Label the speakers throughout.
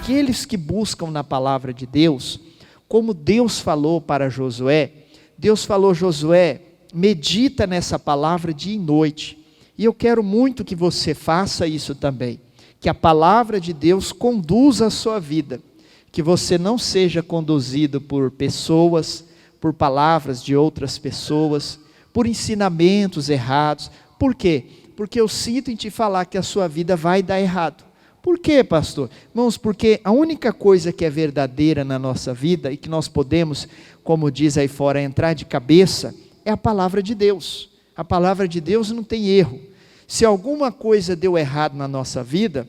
Speaker 1: aqueles que buscam na palavra de Deus, como Deus falou para Josué, Deus falou: Josué, medita nessa palavra dia e noite. E eu quero muito que você faça isso também, que a palavra de Deus conduza a sua vida, que você não seja conduzido por pessoas, por palavras de outras pessoas, por ensinamentos errados. Por quê? Porque eu sinto em te falar que a sua vida vai dar errado. Por quê, pastor? Irmãos, porque a única coisa que é verdadeira na nossa vida e que nós podemos, como diz aí fora, entrar de cabeça, é a palavra de Deus. A palavra de Deus não tem erro. Se alguma coisa deu errado na nossa vida,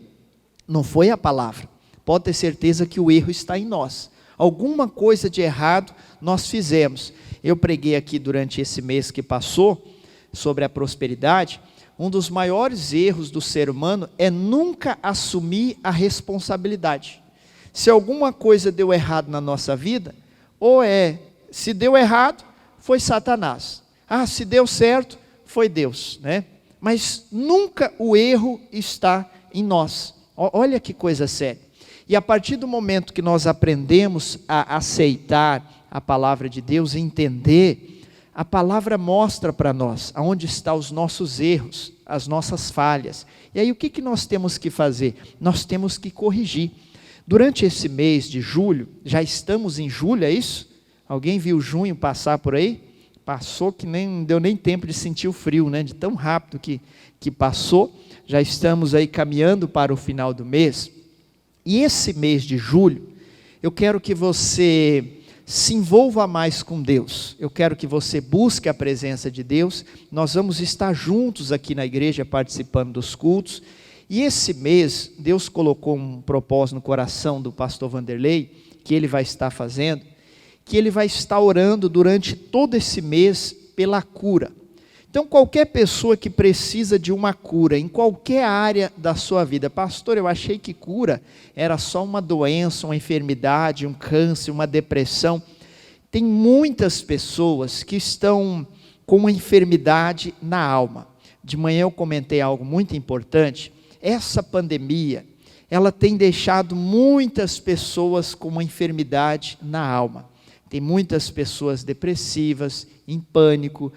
Speaker 1: não foi a palavra. Pode ter certeza que o erro está em nós. Alguma coisa de errado nós fizemos. Eu preguei aqui durante esse mês que passou sobre a prosperidade. Um dos maiores erros do ser humano é nunca assumir a responsabilidade. Se alguma coisa deu errado na nossa vida, se deu errado, foi Satanás. Se deu certo, foi Deus, né? Mas nunca o erro está em nós. Olha que coisa séria. E a partir do momento que nós aprendemos a aceitar a palavra de Deus e entender, a palavra mostra para nós aonde estão os nossos erros, as nossas falhas. E aí o que nós temos que fazer? Nós temos que corrigir. Durante esse mês de julho, já estamos em julho, é isso? Alguém viu junho passar por aí? Passou que não deu nem tempo de sentir o frio, né? De tão rápido que passou. Já estamos aí caminhando para o final do mês. E esse mês de julho, eu quero que você se envolva mais com Deus. Eu quero que você busque a presença de Deus. Nós vamos estar juntos aqui na igreja participando dos cultos. E esse mês, Deus colocou um propósito no coração do pastor Vanderlei, que ele vai estar fazendo, que ele vai estar orando durante todo esse mês pela cura. Então, qualquer pessoa que precisa de uma cura, em qualquer área da sua vida, pastor, eu achei que cura era só uma doença, uma enfermidade, um câncer, uma depressão. Tem muitas pessoas que estão com uma enfermidade na alma. De manhã eu comentei algo muito importante. Essa pandemia, ela tem deixado muitas pessoas com uma enfermidade na alma. Tem muitas pessoas depressivas, em pânico,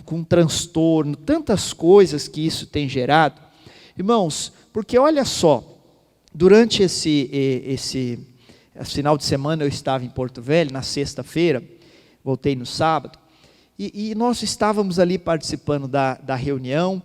Speaker 1: com transtorno, tantas coisas que isso tem gerado. Irmãos, porque olha só, durante esse final de semana eu estava em Porto Velho, na sexta-feira, voltei no sábado, e nós estávamos ali participando da reunião,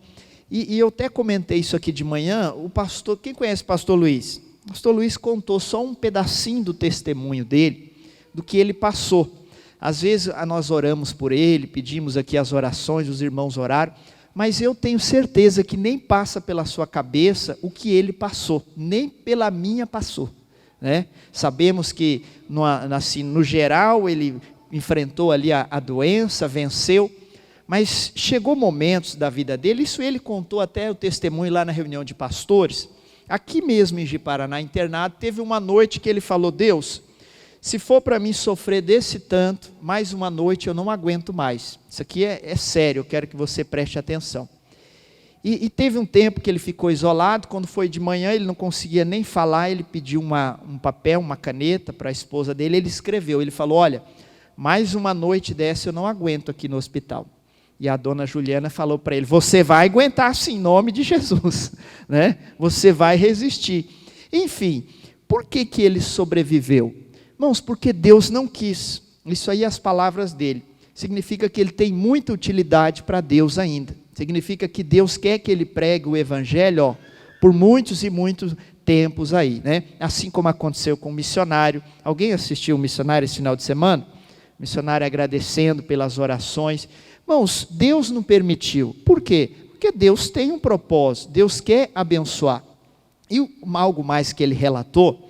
Speaker 1: e eu até comentei isso aqui de manhã. O pastor, quem conhece o pastor Luiz? O pastor Luiz contou só um pedacinho do testemunho dele, do que ele passou. Às vezes nós oramos por ele, pedimos aqui as orações, os irmãos oraram, mas eu tenho certeza que nem passa pela sua cabeça o que ele passou, nem pela minha passou, né? Sabemos que no geral ele enfrentou ali a doença, venceu, mas chegou momentos da vida dele, isso ele contou até o testemunho lá na reunião de pastores, aqui mesmo em Ji-Paraná, internado. Teve uma noite que ele falou: Deus, se for para mim sofrer desse tanto, mais uma noite eu não aguento mais. Isso aqui é sério, eu quero que você preste atenção. E teve um tempo que ele ficou isolado. Quando foi de manhã, ele não conseguia nem falar. Ele pediu um papel, uma caneta para a esposa dele. Ele escreveu, ele falou: olha, mais uma noite dessa eu não aguento aqui no hospital. E a dona Juliana falou para ele: você vai aguentar sim, em nome de Jesus, né? Você vai resistir. Enfim, por que ele sobreviveu? Irmãos, porque Deus não quis. Isso aí, as palavras dele, significa que ele tem muita utilidade para Deus ainda. Significa que Deus quer que ele pregue o evangelho, por muitos e muitos tempos aí, né? Assim como aconteceu com o missionário. Alguém assistiu o missionário esse final de semana? O missionário agradecendo pelas orações. Irmãos, Deus não permitiu. Por quê? Porque Deus tem um propósito. Deus quer abençoar. E algo mais que ele relatou,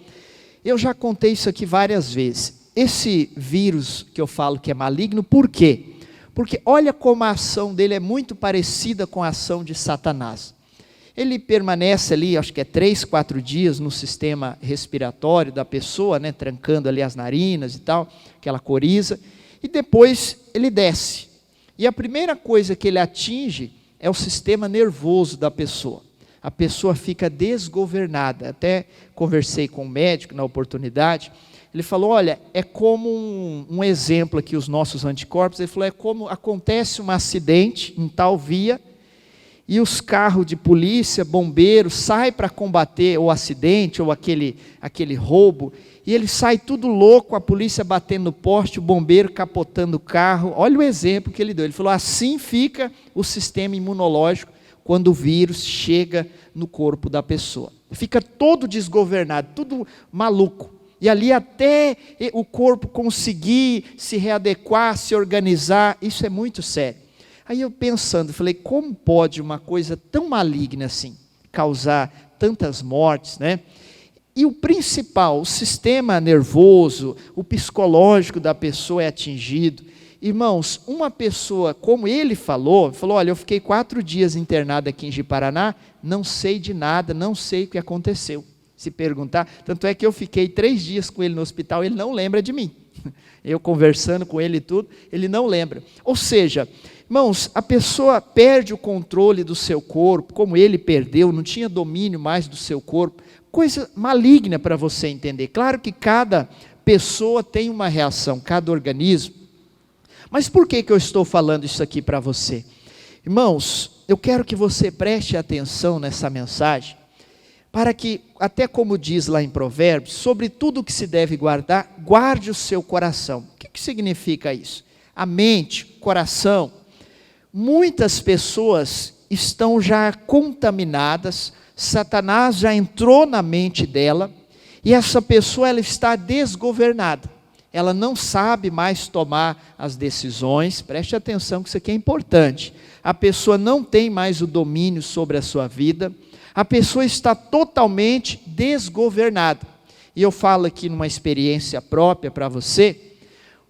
Speaker 1: eu já contei isso aqui várias vezes. Esse vírus que eu falo que é maligno, por quê? Porque olha como a ação dele é muito parecida com a ação de Satanás. Ele permanece ali, acho que é 3, 4 dias no sistema respiratório da pessoa, né, trancando ali as narinas e tal, aquela coriza, e depois ele desce. E a primeira coisa que ele atinge é o sistema nervoso da pessoa. A pessoa fica desgovernada. Até conversei com um médico na oportunidade, ele falou, olha, é como um exemplo aqui, os nossos anticorpos, ele falou, é como acontece um acidente em tal via, e os carros de polícia, bombeiros, saem para combater o acidente, ou aquele roubo, e ele sai tudo louco, a polícia batendo no poste, o bombeiro capotando o carro. Olha o exemplo que ele deu, ele falou, assim fica o sistema imunológico, quando o vírus chega no corpo da pessoa. Fica todo desgovernado, tudo maluco. E ali até o corpo conseguir se readequar, se organizar, isso é muito sério. Aí eu pensando, falei, como pode uma coisa tão maligna assim causar tantas mortes, né? E o principal, o sistema nervoso, o psicológico da pessoa é atingido. Irmãos, uma pessoa, como ele falou, olha, eu fiquei 4 dias internado aqui em Ji-Paraná, não sei de nada, não sei o que aconteceu. Se perguntar, tanto é que eu fiquei 3 dias com ele no hospital, ele não lembra de mim. Eu conversando com ele e tudo, ele não lembra. Ou seja, irmãos, a pessoa perde o controle do seu corpo, como ele perdeu, não tinha domínio mais do seu corpo. Coisa maligna para você entender. Claro que cada pessoa tem uma reação, cada organismo. Mas por que eu estou falando isso aqui para você? Irmãos, eu quero que você preste atenção nessa mensagem, para que, até como diz lá em Provérbios, sobre tudo que se deve guardar, guarde o seu coração. O que significa isso? A mente, o coração. Muitas pessoas estão já contaminadas, Satanás já entrou na mente dela, e essa pessoa ela está desgovernada. Ela não sabe mais tomar as decisões, preste atenção que isso aqui é importante. A pessoa não tem mais o domínio sobre a sua vida, a pessoa está totalmente desgovernada. E eu falo aqui numa experiência própria para você,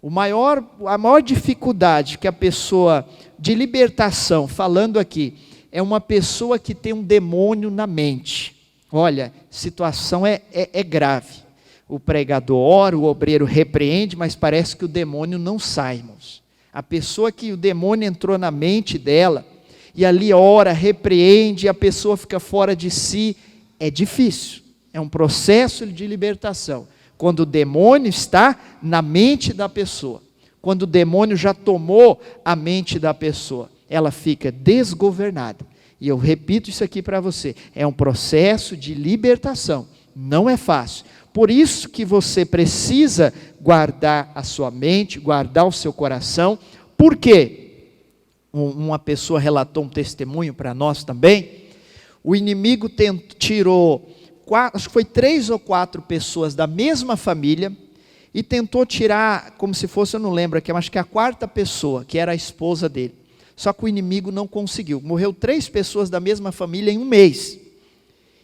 Speaker 1: a maior dificuldade que a pessoa de libertação, falando aqui, é uma pessoa que tem um demônio na mente. Olha, a situação é grave. O pregador ora, o obreiro repreende, mas parece que o demônio não sai, irmãos. A pessoa que o demônio entrou na mente dela, e ali ora, repreende, e a pessoa fica fora de si, é difícil. É um processo de libertação. Quando o demônio está na mente da pessoa, quando o demônio já tomou a mente da pessoa, ela fica desgovernada. E eu repito isso aqui para você, é um processo de libertação, não é fácil. Por isso que você precisa guardar a sua mente, guardar o seu coração. Por quê? Uma pessoa relatou um testemunho para nós também. O inimigo tirou, acho que foi 3 ou 4 pessoas da mesma família, e tentou tirar, como se fosse, eu não lembro, acho que a 4ª pessoa, que era a esposa dele. Só que o inimigo não conseguiu. Morreu 3 pessoas da mesma família em um mês.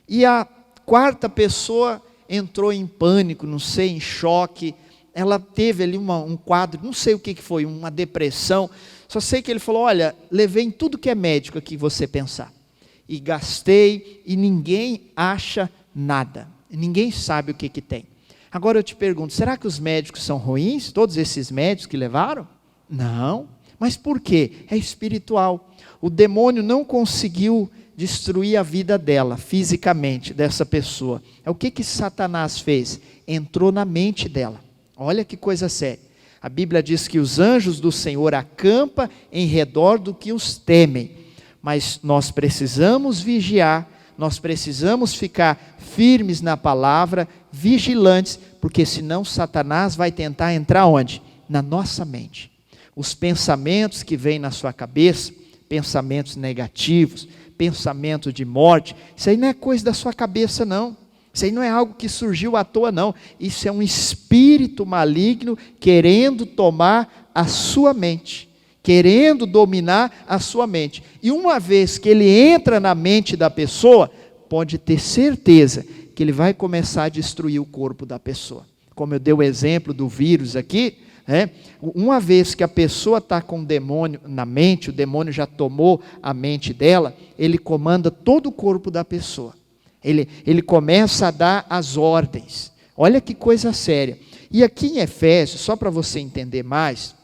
Speaker 1: E a 4ª pessoa entrou em pânico, não sei, em choque. Ela teve ali um quadro, não sei o que foi, uma depressão. Só sei que ele falou, olha, levei em tudo que é médico aqui você pensar. E gastei, e ninguém acha nada. Ninguém sabe o que tem. Agora eu te pergunto, será que os médicos são ruins? Todos esses médicos que levaram? Não. Mas por quê? É espiritual. O demônio não conseguiu destruir a vida dela, fisicamente, dessa pessoa. É o que Satanás fez? Entrou na mente dela. Olha que coisa séria. A Bíblia diz que os anjos do Senhor acampam em redor do que os temem. Mas nós precisamos vigiar, nós precisamos ficar firmes na palavra, vigilantes, porque senão Satanás vai tentar entrar onde? Na nossa mente. Os pensamentos que vêm na sua cabeça, pensamentos negativos, pensamento de morte, isso aí não é coisa da sua cabeça não, isso aí não é algo que surgiu à toa não, isso é um espírito maligno querendo tomar a sua mente, querendo dominar a sua mente, e uma vez que ele entra na mente da pessoa, pode ter certeza que ele vai começar a destruir o corpo da pessoa, como eu dei o exemplo do vírus aqui, uma vez que a pessoa está com o demônio na mente, o demônio já tomou a mente dela, ele comanda todo o corpo da pessoa, ele começa a dar as ordens, olha que coisa séria. E aqui em Efésios, só para você entender mais,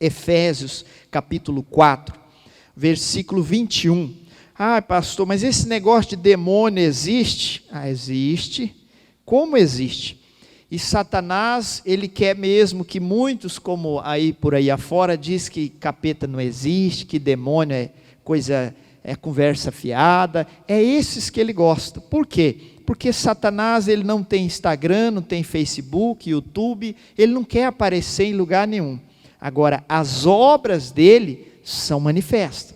Speaker 1: Efésios capítulo 4, versículo 21, Ah, pastor, mas esse negócio de demônio existe? Ah, existe. Como existe? E Satanás, ele quer mesmo que muitos, como aí por aí afora, diz que capeta não existe, que demônio é coisa, é conversa fiada. É esses que ele gosta. Por quê? Porque Satanás, ele não tem Instagram, não tem Facebook, YouTube, ele não quer aparecer em lugar nenhum. Agora, as obras dele são manifestas.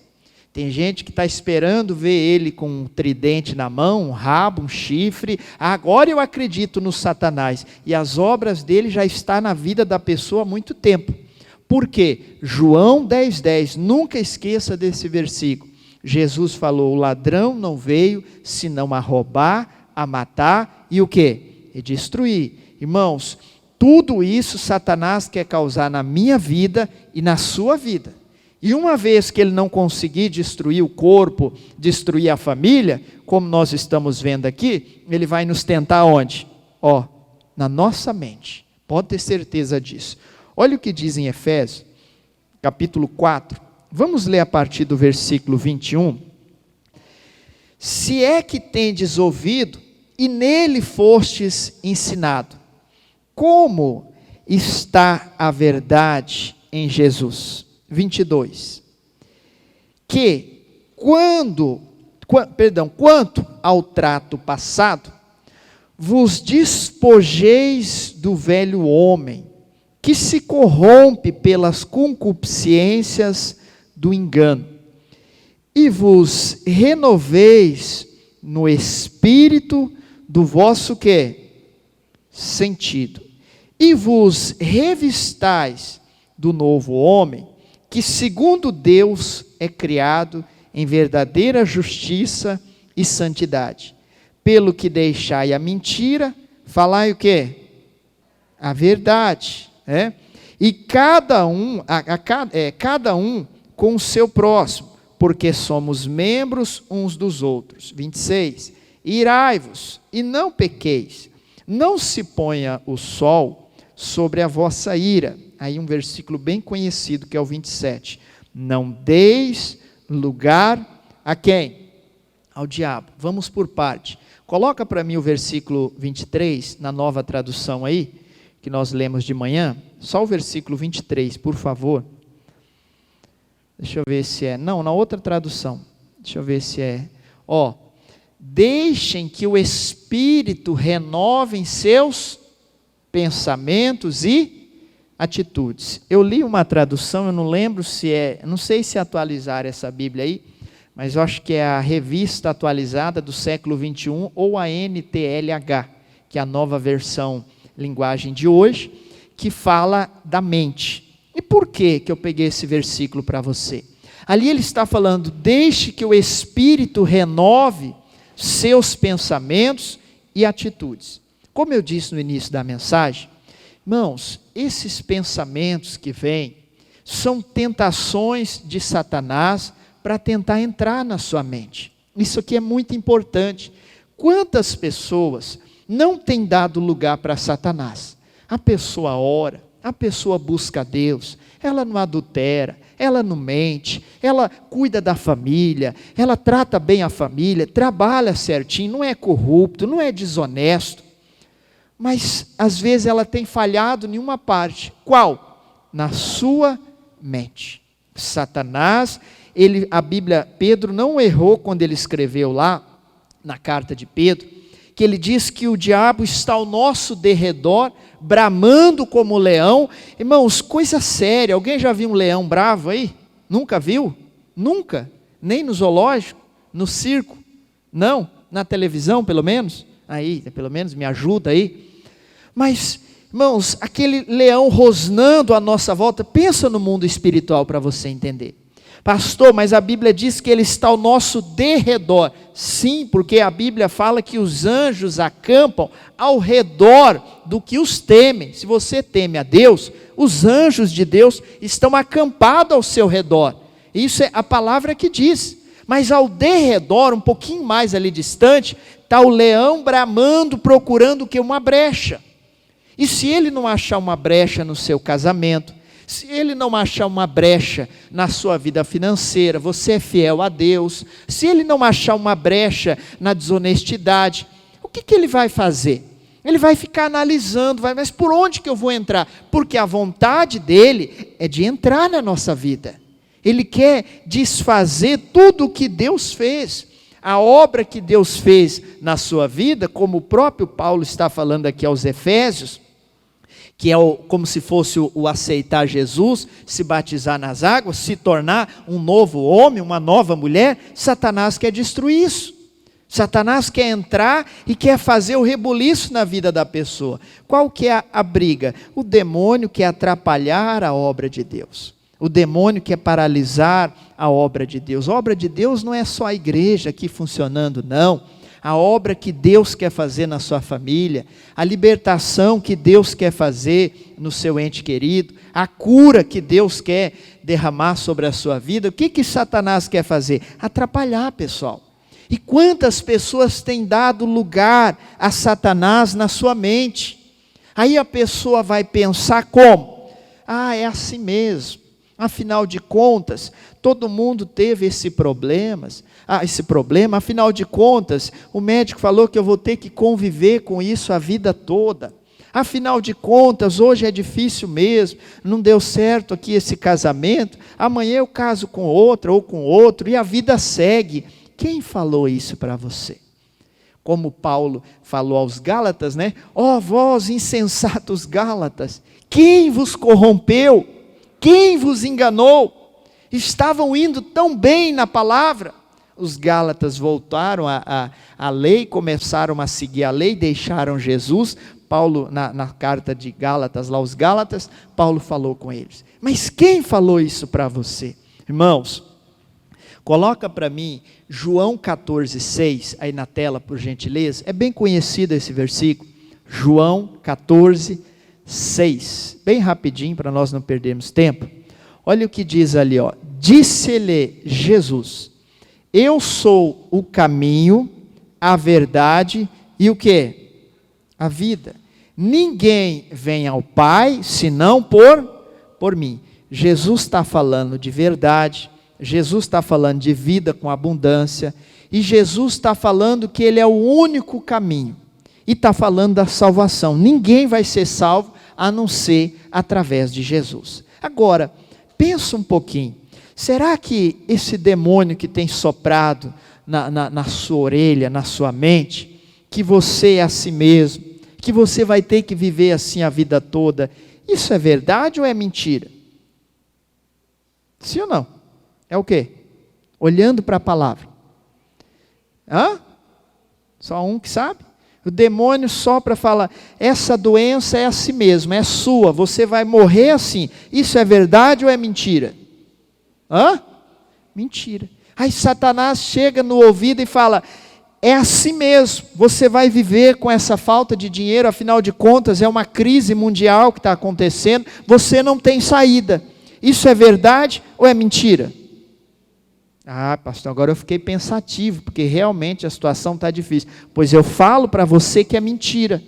Speaker 1: Tem gente que está esperando ver ele com um tridente na mão, um rabo, um chifre. Agora eu acredito no Satanás. E as obras dele já estão na vida da pessoa há muito tempo. Por quê? João 10:10, nunca esqueça desse versículo. Jesus falou, o ladrão não veio senão a roubar, a matar e o quê? E destruir. Irmãos, tudo isso Satanás quer causar na minha vida e na sua vida. E uma vez que ele não conseguir destruir o corpo, destruir a família, como nós estamos vendo aqui, ele vai nos tentar onde? Na nossa mente. Pode ter certeza disso. Olha o que diz em Efésios, capítulo 4. Vamos ler a partir do versículo 21. Se é que tendes ouvido, e nele fostes ensinado, como está a verdade em Jesus. 22. Quanto ao trato passado, vos despojeis do velho homem, que se corrompe pelas concupiscências do engano, e vos renoveis no espírito do vosso sentido, e vos revistais do novo homem, que segundo Deus é criado em verdadeira justiça e santidade. Pelo que deixai a mentira, falai o quê? A verdade. E cada um com o seu próximo, porque somos membros uns dos outros. 26. Irai-vos e não pequeis, não se ponha o sol sobre a vossa ira. Aí um versículo bem conhecido que é o 27. Não deis lugar a quem? Ao diabo. Vamos por parte. Coloca para mim o versículo 23 na nova tradução aí, que nós lemos de manhã. Só o versículo 23, por favor. Deixa eu ver se é. Não, na outra tradução. Deixa eu ver se é. Deixem que o Espírito renove seus pensamentos e atitudes. Eu li uma tradução, eu não lembro se não sei se atualizar essa Bíblia aí, mas eu acho que é a Revista Atualizada do século 21 ou a NTLH, que é a nova versão linguagem de hoje, que fala da mente. E por que eu peguei esse versículo para você? Ali ele está falando, deixe que o Espírito renove seus pensamentos e atitudes. Como eu disse no início da mensagem, irmãos, esses pensamentos que vêm são tentações de Satanás para tentar entrar na sua mente. Isso aqui é muito importante. Quantas pessoas não têm dado lugar para Satanás? A pessoa ora, a pessoa busca a Deus, ela não adultera, ela não mente, ela cuida da família, ela trata bem a família, trabalha certinho, não é corrupto, não é desonesto. Mas, às vezes, ela tem falhado em uma parte. Qual? Na sua mente. Satanás, a Bíblia, Pedro não errou quando ele escreveu lá, na carta de Pedro, que ele diz que o diabo está ao nosso derredor, bramando como leão. Irmãos, coisa séria. Alguém já viu um leão bravo aí? Nunca viu? Nunca? Nem no zoológico? No circo? Não? Na televisão, pelo menos? Aí, pelo menos me ajuda aí. Mas, irmãos, aquele leão rosnando à nossa volta, pensa no mundo espiritual para você entender. Pastor, mas a Bíblia diz que ele está ao nosso derredor. Sim, porque a Bíblia fala que os anjos acampam ao redor do que os temem. Se você teme a Deus, os anjos de Deus estão acampados ao seu redor. Isso é a palavra que diz. Mas ao derredor, um pouquinho mais ali distante, está o leão bramando, procurando o quê? Uma brecha. E se ele não achar uma brecha no seu casamento, Se ele não achar uma brecha na sua vida financeira, você é fiel a Deus. Se ele não achar uma brecha na desonestidade, o que ele vai fazer? Ele vai ficar analisando, mas por onde que eu vou entrar? Porque a vontade dele é de entrar na nossa vida. Ele quer desfazer tudo o que Deus fez. A obra que Deus fez na sua vida, como o próprio Paulo está falando aqui aos Efésios, que é como se fosse o aceitar Jesus, se batizar nas águas, se tornar um novo homem, uma nova mulher. Satanás quer destruir isso. Satanás quer entrar e quer fazer o rebuliço na vida da pessoa. Qual que é a briga? O demônio quer atrapalhar a obra de Deus. O demônio quer paralisar a obra de Deus. A obra de Deus não é só a igreja aqui funcionando, não. A obra que Deus quer fazer na sua família, a libertação que Deus quer fazer no seu ente querido, a cura que Deus quer derramar sobre a sua vida. O que Satanás quer fazer? Atrapalhar, pessoal. E quantas pessoas têm dado lugar a Satanás na sua mente? Aí a pessoa vai pensar como? É assim mesmo. Afinal de contas, todo mundo teve esse problema, afinal de contas, o médico falou que eu vou ter que conviver com isso a vida toda. Afinal de contas, hoje é difícil mesmo, não deu certo aqui esse casamento, amanhã eu caso com outra ou com outro e a vida segue. Quem falou isso para você? Como Paulo falou aos Gálatas, né? Vós insensatos Gálatas, quem vos corrompeu? Quem vos enganou? Estavam indo tão bem na palavra. Os Gálatas voltaram à lei, começaram a seguir a lei, deixaram Jesus. Paulo, na carta de Gálatas, lá os Gálatas, Paulo falou com eles. Mas quem falou isso para você? Irmãos, coloca para mim João 14:6, aí na tela, por gentileza. É bem conhecido esse versículo. João 14:6. Bem rapidinho, para nós não perdermos tempo. Olha o que diz ali, disse-lhe Jesus: eu sou o caminho, a verdade e o quê? A vida. Ninguém vem ao Pai, senão por mim. Jesus está falando de verdade, Jesus está falando de vida com abundância, e Jesus está falando que Ele é o único caminho, e está falando da salvação. Ninguém vai ser salvo a não ser através de Jesus. Agora, pensa um pouquinho, será que esse demônio que tem soprado na sua orelha, na sua mente, que você é assim mesmo, que você vai ter que viver assim a vida toda, isso é verdade ou é mentira? Sim ou não? É o quê? Olhando para a palavra. Só um que sabe? O demônio sopra e fala, essa doença é assim mesmo, é sua, você vai morrer assim. Isso é verdade ou é mentira? Mentira. Aí Satanás chega no ouvido e fala, é assim mesmo, você vai viver com essa falta de dinheiro, afinal de contas é uma crise mundial que está acontecendo, você não tem saída. Isso é verdade ou é mentira? Pastor, agora eu fiquei pensativo, porque realmente a situação está difícil. Pois eu falo para você que é mentira.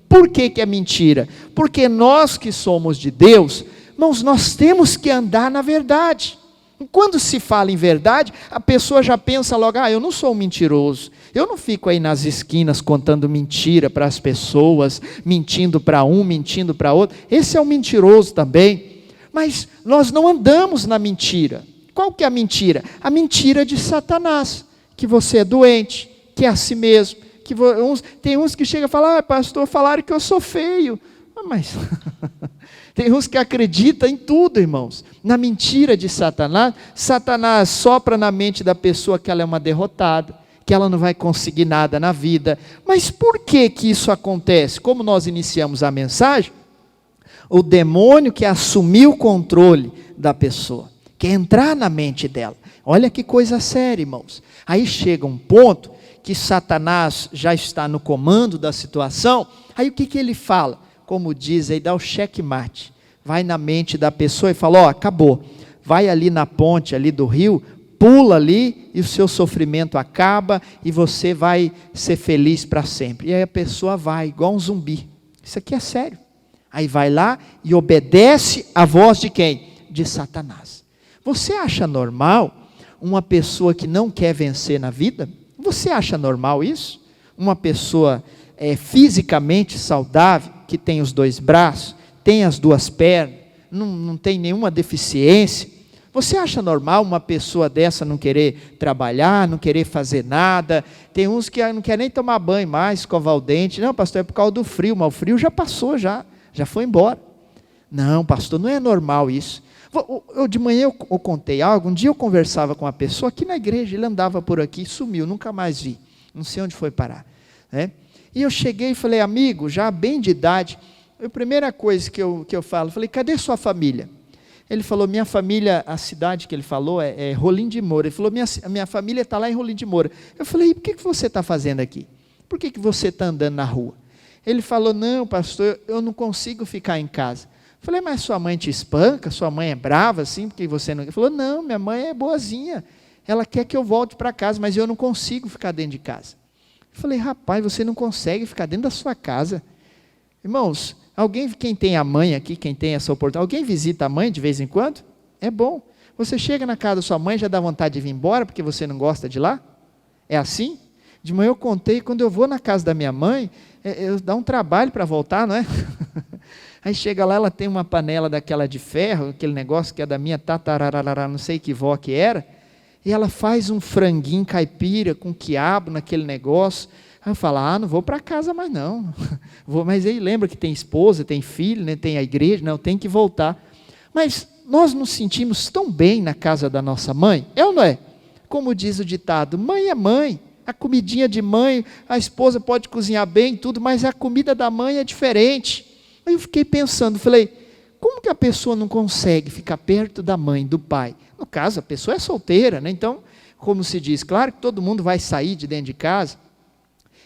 Speaker 1: Por que é mentira? Porque nós que somos de Deus, irmãos, nós temos que andar na verdade. E quando se fala em verdade, a pessoa já pensa logo, eu não sou um mentiroso. Eu não fico aí nas esquinas contando mentira para as pessoas, mentindo para um, mentindo para outro. Esse é um mentiroso também. Mas nós não andamos na mentira. Qual que é a mentira? A mentira de Satanás, que você é doente, que é assim mesmo, tem uns que chegam e falam, pastor, falaram que eu sou feio. Mas tem uns que acreditam em tudo, irmãos, na mentira de Satanás. Satanás sopra na mente da pessoa que ela é uma derrotada, que ela não vai conseguir nada na vida. Mas por que isso acontece? Como nós iniciamos a mensagem, o demônio que assumiu o controle da pessoa, quer entrar na mente dela. Olha que coisa séria, irmãos. Aí chega um ponto que Satanás já está no comando da situação. Aí o que ele fala? Como diz aí, dá o checkmate. Vai na mente da pessoa e fala, acabou. Vai ali na ponte ali do rio, pula ali e o seu sofrimento acaba e você vai ser feliz para sempre. E aí a pessoa vai, igual um zumbi. Isso aqui é sério. Aí vai lá e obedece à voz de quem? De Satanás. Você acha normal uma pessoa que não quer vencer na vida? Você acha normal isso? Uma pessoa fisicamente saudável, que tem os 2 braços, tem as 2 pernas, não tem nenhuma deficiência. Você acha normal uma pessoa dessa não querer trabalhar, não querer fazer nada? Tem uns que não querem nem tomar banho mais, escovar o dente. Não, pastor, é por causa do frio, mas o frio já passou, já foi embora. Não, pastor, não é normal isso. De manhã eu contei algo, um dia eu conversava com uma pessoa aqui na igreja, ele andava por aqui, sumiu, nunca mais vi, não sei onde foi parar, né? E eu cheguei e falei, amigo, já bem de idade, a primeira coisa que eu falo, falei, cadê sua família? Ele falou, minha família, a cidade que ele falou é Rolim de Moura. Ele falou, minha família está lá em Rolim de Moura. Eu falei, e por que você está fazendo aqui? Por que você está andando na rua? Ele falou, não, pastor, eu não consigo ficar em casa. Eu falei, mas sua mãe te espanca? Sua mãe é brava assim, porque você não... Ele falou, não, minha mãe é boazinha. Ela quer que eu volte para casa, mas eu não consigo ficar dentro de casa. Eu falei, rapaz, você não consegue ficar dentro da sua casa? Irmãos, quem tem a mãe aqui, quem tem essa oportunidade, alguém visita a mãe de vez em quando? É bom. Você chega na casa da sua mãe, já dá vontade de vir embora, porque você não gosta de lá? É assim? De manhã eu contei, quando eu vou na casa da minha mãe, dá um trabalho para voltar, não é? Aí chega lá, ela tem uma panela daquela de ferro, aquele negócio que é da minha tatararará, não sei que vó que era, e ela faz um franguinho caipira com quiabo naquele negócio. Aí eu falo, não vou para casa mais não. Mas aí lembra que tem esposa, tem filho, né, tem a igreja, não, tem que voltar. Mas nós nos sentimos tão bem na casa da nossa mãe, é ou não é? Como diz o ditado, mãe é mãe, a comidinha de mãe, a esposa pode cozinhar bem, tudo, mas a comida da mãe é diferente. Aí eu fiquei pensando, falei, como que a pessoa não consegue ficar perto da mãe, do pai? No caso, a pessoa é solteira, né? Então, como se diz, claro que todo mundo vai sair de dentro de casa,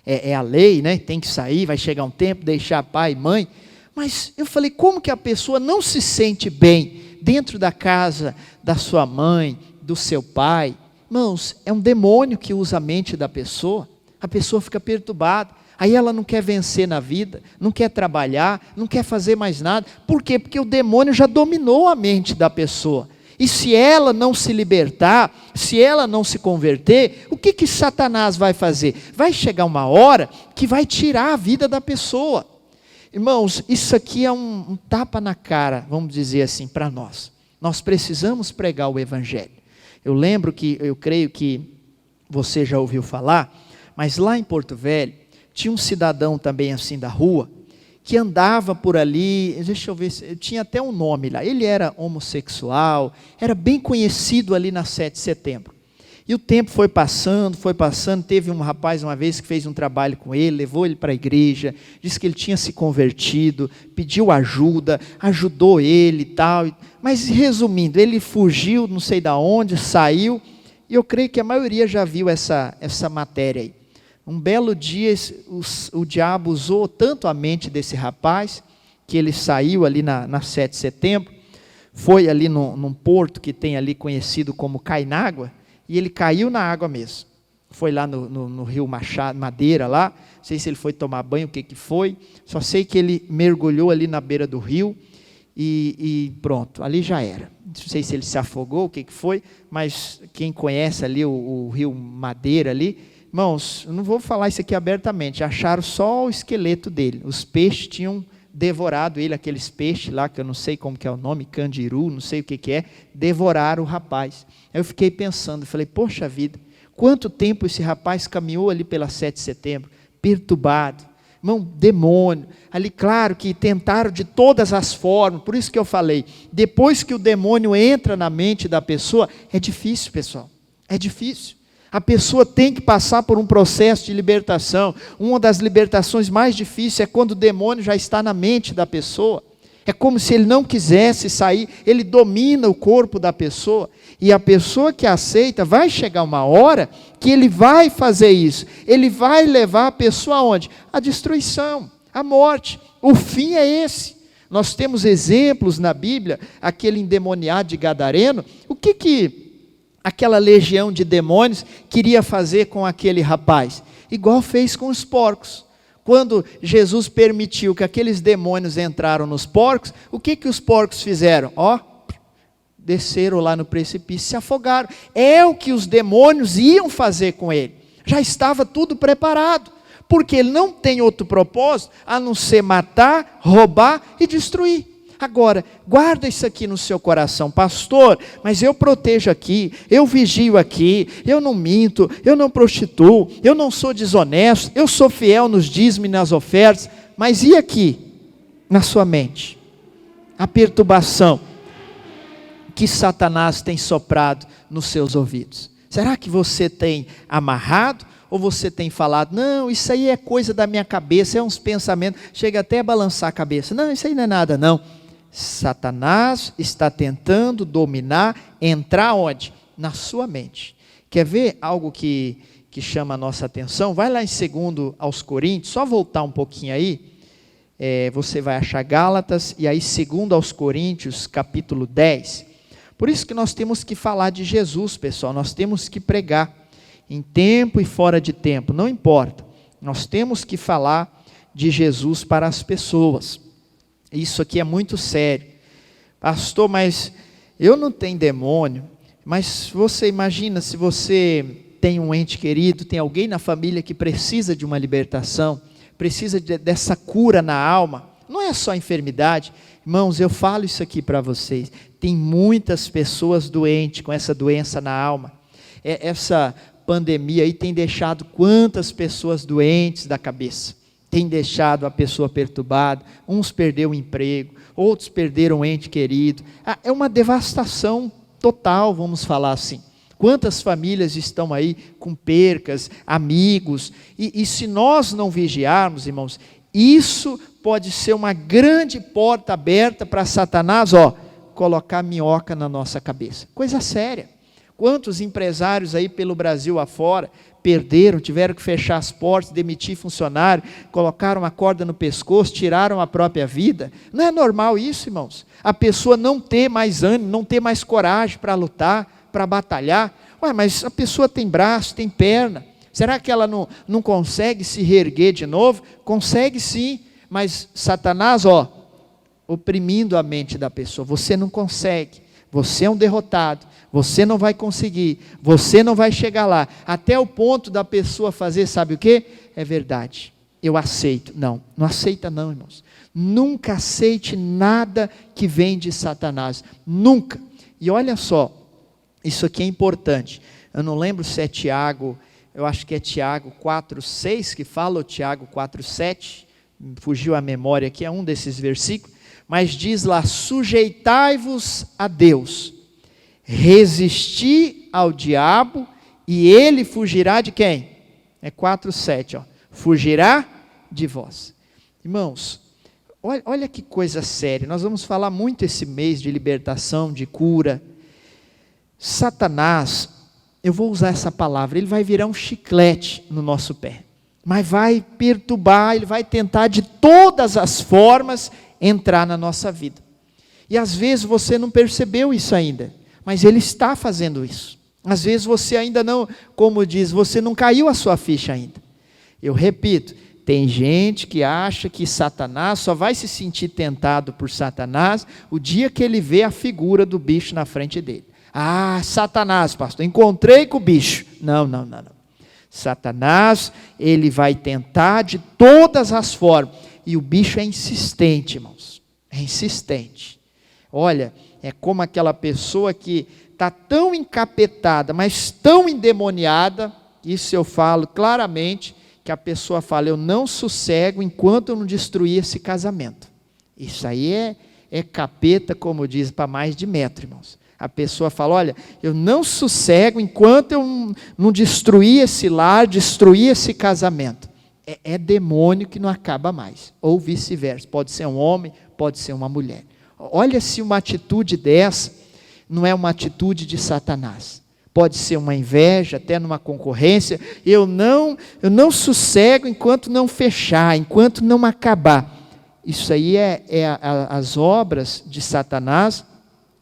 Speaker 1: é a lei, né? Tem que sair, vai chegar um tempo, deixar pai e mãe. Mas eu falei, como que a pessoa não se sente bem dentro da casa da sua mãe, do seu pai? Irmãos, é um demônio que usa a mente da pessoa. A pessoa fica perturbada. Aí ela não quer vencer na vida, não quer trabalhar, não quer fazer mais nada. Por quê? Porque o demônio já dominou a mente da pessoa. E se ela não se libertar, se ela não se converter, o que Satanás vai fazer? Vai chegar uma hora que vai tirar a vida da pessoa. Irmãos, isso aqui é um tapa na cara, vamos dizer assim, para nós. Nós precisamos pregar o evangelho. Eu creio que você já ouviu falar, mas lá em Porto Velho, tinha um cidadão também assim da rua, que andava por ali, deixa eu ver, tinha até um nome lá, ele era homossexual, era bem conhecido ali na 7 de setembro. E o tempo foi passando, teve um rapaz uma vez que fez um trabalho com ele, levou ele para a igreja, disse que ele tinha se convertido, pediu ajuda, ajudou ele e tal, mas resumindo, ele fugiu, não sei de onde, saiu, e eu creio que a maioria já viu essa matéria aí. Um belo dia, o diabo usou tanto a mente desse rapaz, que ele saiu ali na 7 de setembro, foi ali num porto que tem ali conhecido como Cainágua, e ele caiu na água mesmo. Foi lá no rio Madeira, lá, não sei se ele foi tomar banho, o que foi, só sei que ele mergulhou ali na beira do rio, e pronto, ali já era. Não sei se ele se afogou, o que foi, mas quem conhece ali o rio Madeira ali, irmãos, eu não vou falar isso aqui abertamente, acharam só o esqueleto dele, os peixes tinham devorado ele, aqueles peixes lá, que eu não sei como que é o nome, candiru, não sei o que é, devoraram o rapaz. Aí eu fiquei pensando, falei, poxa vida, quanto tempo esse rapaz caminhou ali pela 7 de setembro, perturbado, irmão, demônio, ali claro que tentaram de todas as formas, por isso que eu falei, depois que o demônio entra na mente da pessoa, é difícil, pessoal, é difícil. A pessoa tem que passar por um processo de libertação. Uma das libertações mais difíceis é quando o demônio já está na mente da pessoa. É como se ele não quisesse sair, ele domina o corpo da pessoa. E a pessoa que aceita, vai chegar uma hora que ele vai fazer isso. Ele vai levar a pessoa aonde? A destruição, a morte. O fim é esse. Nós temos exemplos na Bíblia, aquele endemoniado de Gadareno. O que aquela legião de demônios queria fazer com aquele rapaz? Igual fez com os porcos. Quando Jesus permitiu que aqueles demônios entraram nos porcos, o que os porcos fizeram? Desceram lá no precipício, se afogaram. É o que os demônios iam fazer com ele. Já estava tudo preparado, porque ele não tem outro propósito a não ser matar, roubar e destruir. Agora, guarda isso aqui no seu coração, pastor, mas eu protejo aqui, eu vigio aqui, eu não minto, eu não prostituo, eu não sou desonesto, eu sou fiel nos dízimos e nas ofertas, mas e aqui, na sua mente? A perturbação que Satanás tem soprado nos seus ouvidos. Será que você tem amarrado? Ou você tem falado, não, isso aí é coisa da minha cabeça, é uns pensamentos, chega até a balançar a cabeça. Não, isso aí não é nada não. Satanás está tentando dominar, entrar onde? Na sua mente. Quer ver algo que chama a nossa atenção? Vai lá em 2 aos Coríntios, só voltar um pouquinho aí, você vai achar Gálatas, e aí 2 aos Coríntios, capítulo 10. Por isso que nós temos que falar de Jesus, pessoal, nós temos que pregar, em tempo e fora de tempo, não importa, nós temos que falar de Jesus para as pessoas. Isso aqui é muito sério. Pastor, mas eu não tenho demônio. Mas você imagina se você tem um ente querido, tem alguém na família que precisa de uma libertação, precisa dessa cura na alma. Não é só enfermidade. Irmãos, eu falo isso aqui para vocês. Tem muitas pessoas doentes com essa doença na alma. Essa pandemia aí tem deixado quantas pessoas doentes da cabeça. Tem deixado a pessoa perturbada, uns perderam o emprego, outros perderam um ente querido. É uma devastação total, vamos falar assim. Quantas famílias estão aí com percas, amigos, e se nós não vigiarmos, irmãos, isso pode ser uma grande porta aberta para Satanás, colocar minhoca na nossa cabeça. Coisa séria. Quantos empresários aí pelo Brasil afora perderam, tiveram que fechar as portas, demitir funcionário, colocaram uma corda no pescoço, tiraram a própria vida? Não é normal isso, irmãos? A pessoa não ter mais ânimo, não ter mais coragem para lutar, para batalhar. Mas a pessoa tem braço, tem perna. Será que ela não consegue se reerguer de novo? Consegue sim, mas Satanás, oprimindo a mente da pessoa. Você não consegue. Você é um derrotado, você não vai conseguir, você não vai chegar lá, até o ponto da pessoa fazer, sabe o que? É verdade, eu aceito. Não aceita não, irmãos. Nunca aceite nada que vem de Satanás, nunca. E olha só, isso aqui é importante, eu não lembro se é Tiago, eu acho que é Tiago 4,6 que fala, ou Tiago 4,7, fugiu a memória aqui, é um desses versículos, mas diz lá, sujeitai-vos a Deus, resisti ao diabo, e ele fugirá de quem? É 4,7, fugirá de vós. Irmãos, olha que coisa séria, nós vamos falar muito esse mês de libertação, de cura. Satanás, eu vou usar essa palavra, ele vai virar um chiclete no nosso pé, mas vai perturbar, ele vai tentar de todas as formas entrar na nossa vida. E às vezes você não percebeu isso ainda, mas ele está fazendo isso. Às vezes você ainda não, como diz, você não caiu a sua ficha ainda. Eu repito, tem gente que acha que Satanás só vai se sentir tentado por Satanás o dia que ele vê a figura do bicho na frente dele. Satanás, pastor, encontrei com o bicho. Não. Satanás, ele vai tentar de todas as formas. E o bicho é insistente, irmãos. É insistente. Olha, é como aquela pessoa que está tão encapetada, mas tão endemoniada, isso eu falo claramente, que a pessoa fala, eu não sossego enquanto eu não destruir esse casamento. Isso aí é capeta, como diz, para mais de metro, irmãos. A pessoa fala, olha, eu não sossego enquanto eu não destruir esse lar, destruir esse casamento. É demônio que não acaba mais, ou vice-versa, pode ser um homem, pode ser uma mulher. Olha se uma atitude dessa não é uma atitude de Satanás, pode ser uma inveja, até numa concorrência, eu não sossego enquanto não fechar, enquanto não acabar. Isso aí as obras de Satanás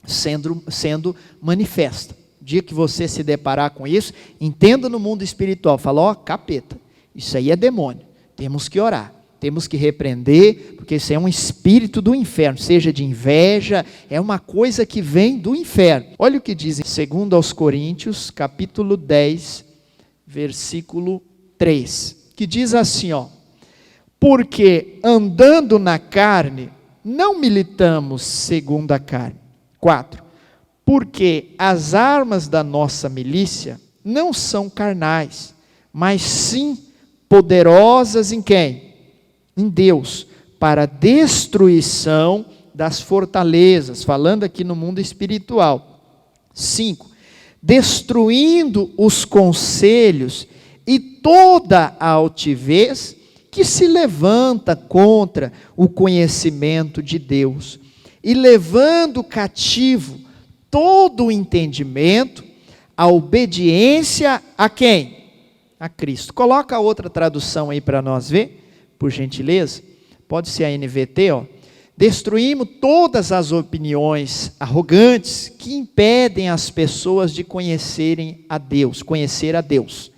Speaker 1: sendo manifesta. O dia que você se deparar com isso, entenda no mundo espiritual, fala, capeta. Isso aí é demônio. Temos que orar, temos que repreender, porque isso é um espírito do inferno, seja de inveja, é uma coisa que vem do inferno. Olha o que diz em 2 aos Coríntios, capítulo 10, versículo 3, que diz assim, porque andando na carne, não militamos segundo a carne. 4, porque as armas da nossa milícia não são carnais, mas sim poderosas em quem? Em Deus, para a destruição das fortalezas, falando aqui no mundo espiritual. 5, destruindo os conselhos e toda a altivez que se levanta contra o conhecimento de Deus, e levando cativo todo o entendimento, a obediência a quem? A Cristo. Coloca a outra tradução aí para nós ver, por gentileza. Pode ser a NVT, Destruímos todas as opiniões arrogantes que impedem as pessoas de conhecerem a Deus, conhecer a Deus.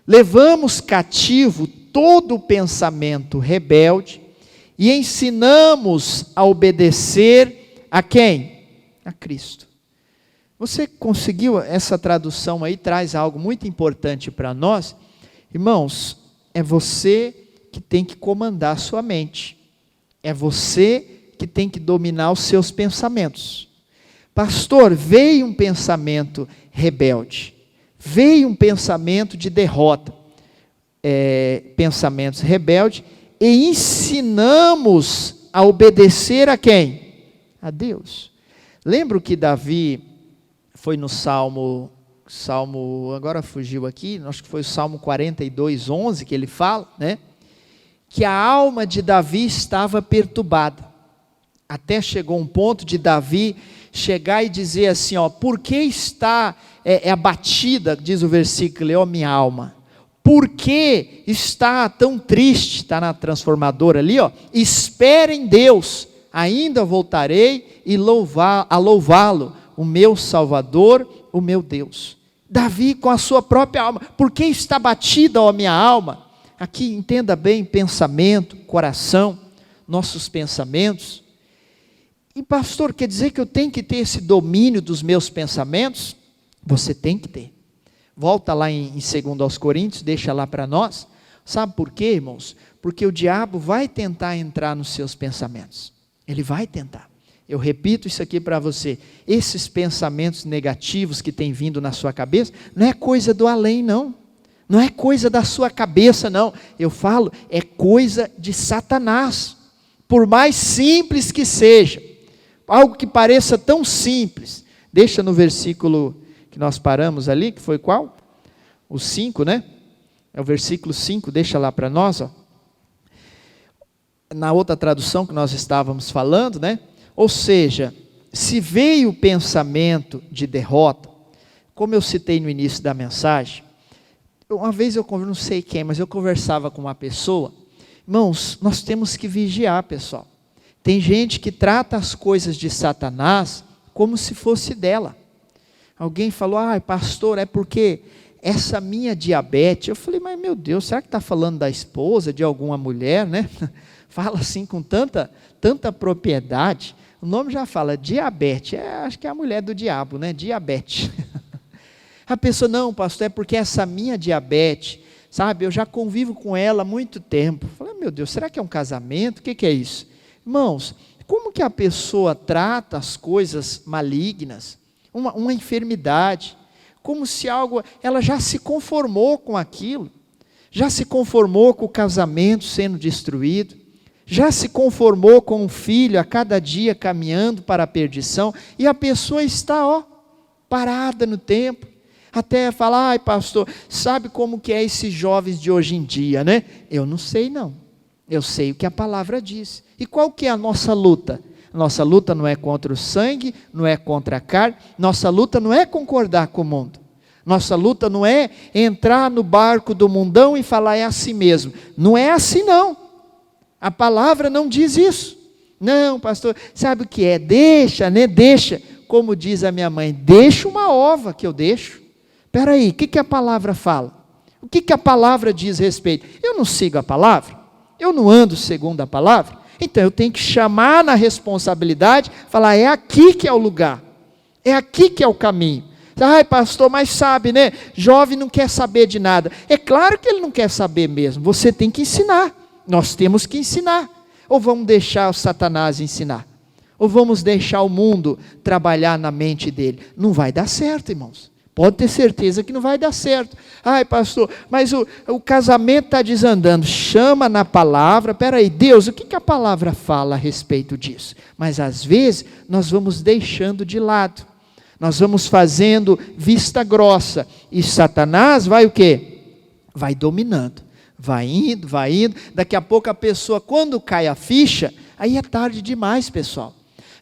Speaker 1: Levamos cativo todo o pensamento rebelde e ensinamos a obedecer a quem? A Cristo. Você conseguiu? Essa tradução aí traz algo muito importante para nós. Irmãos, é você que tem que comandar a sua mente. É você que tem que dominar os seus pensamentos. Pastor, veio um pensamento rebelde. Veio um pensamento de derrota. Pensamentos rebeldes. E ensinamos a obedecer a quem? A Deus. Lembra que Davi foi no Salmo, agora fugiu aqui, acho que foi o Salmo 42:11 que ele fala, né? Que a alma de Davi estava perturbada. Até chegou um ponto de Davi chegar e dizer assim, por que está abatida, diz o versículo, minha alma? Por que está tão triste? Está na transformadora ali, espere em Deus, ainda voltarei a louvá-lo, o meu Salvador, o meu Deus. Davi com a sua própria alma, por que está batida, minha alma? Aqui entenda bem, pensamento, coração, nossos pensamentos. E pastor, quer dizer que eu tenho que ter esse domínio dos meus pensamentos? Você tem que ter. Volta lá em 2 aos Coríntios, deixa lá para nós. Sabe por quê, irmãos? Porque o diabo vai tentar entrar nos seus pensamentos. Ele vai tentar. Eu repito isso aqui para você. Esses pensamentos negativos que têm vindo na sua cabeça, não é coisa do além, não. Não é coisa da sua cabeça, não. Eu falo, é coisa de Satanás. Por mais simples que seja. Algo que pareça tão simples. Deixa no versículo que nós paramos ali, que foi qual? O 5, né? É o versículo 5, deixa lá para nós. Na outra tradução que nós estávamos falando, né? Ou seja, se veio o pensamento de derrota, como eu citei no início da mensagem, uma vez não sei quem, mas eu conversava com uma pessoa, irmãos, nós temos que vigiar, pessoal. Tem gente que trata as coisas de Satanás como se fosse dela. Alguém falou, pastor, é porque essa minha diabetes. Eu falei, mas meu Deus, será que está falando da esposa, de alguma mulher, né? Fala assim com tanta propriedade. O nome já fala, diabetes, acho que é a mulher do diabo, né? Diabetes. A pessoa, não, pastor, é porque essa minha diabetes, sabe, eu já convivo com ela há muito tempo. Eu falei, meu Deus, será que é um casamento? O que é isso? Irmãos, como que a pessoa trata as coisas malignas, uma enfermidade, como se ela já se conformou com aquilo, já se conformou com o casamento sendo destruído, já se conformou com o filho a cada dia caminhando para a perdição, e a pessoa está, parada no tempo, até falar, pastor, sabe como que é esses jovens de hoje em dia, né? Eu não sei não, eu sei o que a palavra diz. E qual que é a nossa luta? Nossa luta não é contra o sangue, não é contra a carne, nossa luta não é concordar com o mundo. Nossa luta não é entrar no barco do mundão e falar é assim mesmo. Não é assim não. A palavra não diz isso. Não, pastor, sabe o que é? Deixa, né? Deixa. Como diz a minha mãe, deixa uma ova que eu deixo. Espera aí, o que a palavra fala? O que a palavra diz a respeito? Eu não sigo a palavra? Eu não ando segundo a palavra? Então eu tenho que chamar na responsabilidade, falar, é aqui que é o lugar, é aqui que é o caminho. Ai, pastor, mas sabe, né? Jovem não quer saber de nada. É claro que ele não quer saber mesmo. Você tem que ensinar. Nós temos que ensinar. Ou vamos deixar o Satanás ensinar? Ou vamos deixar o mundo trabalhar na mente dele? Não vai dar certo, irmãos. Pode ter certeza que não vai dar certo. Ai, pastor, mas o casamento está desandando. Chama na palavra. Peraí, Deus, o que a palavra fala a respeito disso? Mas às vezes nós vamos deixando de lado. Nós vamos fazendo vista grossa. E Satanás vai o quê? Vai dominando. Vai indo. Daqui a pouco a pessoa, quando cai a ficha, aí é tarde demais, pessoal.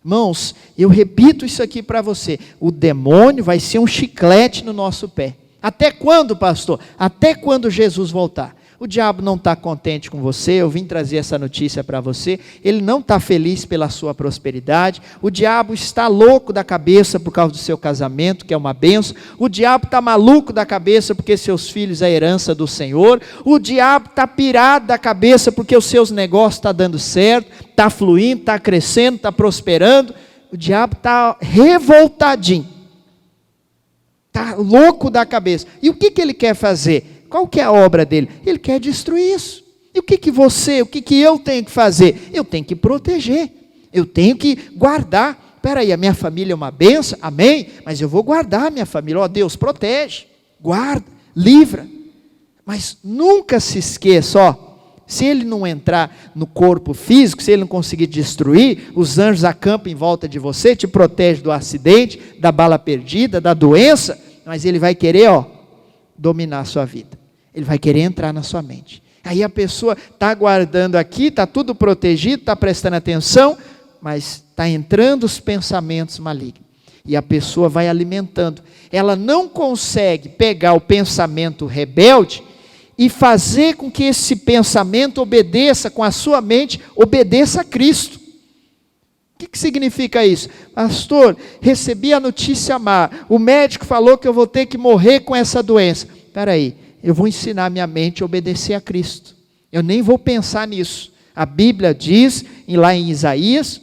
Speaker 1: Irmãos, eu repito isso aqui para você. O demônio vai ser um chiclete no nosso pé. Até quando, pastor? Até quando Jesus voltar. O diabo não está contente com você, eu vim trazer essa notícia para você, ele não está feliz pela sua prosperidade, o diabo está louco da cabeça por causa do seu casamento, que é uma bênção, o diabo está maluco da cabeça porque seus filhos é a herança do Senhor, o diabo está pirado da cabeça porque os seus negócios estão dando certo, está fluindo, está crescendo, está prosperando, o diabo está revoltadinho, está louco da cabeça, e o que ele quer fazer? Qual que é a obra dele? Ele quer destruir isso. E o que eu tenho que fazer? Eu tenho que proteger, eu tenho que guardar. Espera aí, a minha família é uma bênção, amém? Mas eu vou guardar a minha família. Ó, Deus, protege, guarda, livra. Mas nunca se esqueça, ó, se ele não entrar no corpo físico, se ele não conseguir destruir, os anjos acampam em volta de você, te protege do acidente, da bala perdida, da doença, mas ele vai querer, ó, dominar a sua vida. Ele vai querer entrar na sua mente. Aí a pessoa está guardando aqui, está tudo protegido, está prestando atenção, mas está entrando os pensamentos malignos. E a pessoa vai alimentando. Ela não consegue pegar o pensamento rebelde e fazer com que esse pensamento obedeça, com a sua mente, obedeça a Cristo. O que significa isso? Pastor, recebi a notícia má, o médico falou que eu vou ter que morrer com essa doença. Espera aí, eu vou ensinar minha mente a obedecer a Cristo. Eu nem vou pensar nisso. A Bíblia diz, lá em Isaías,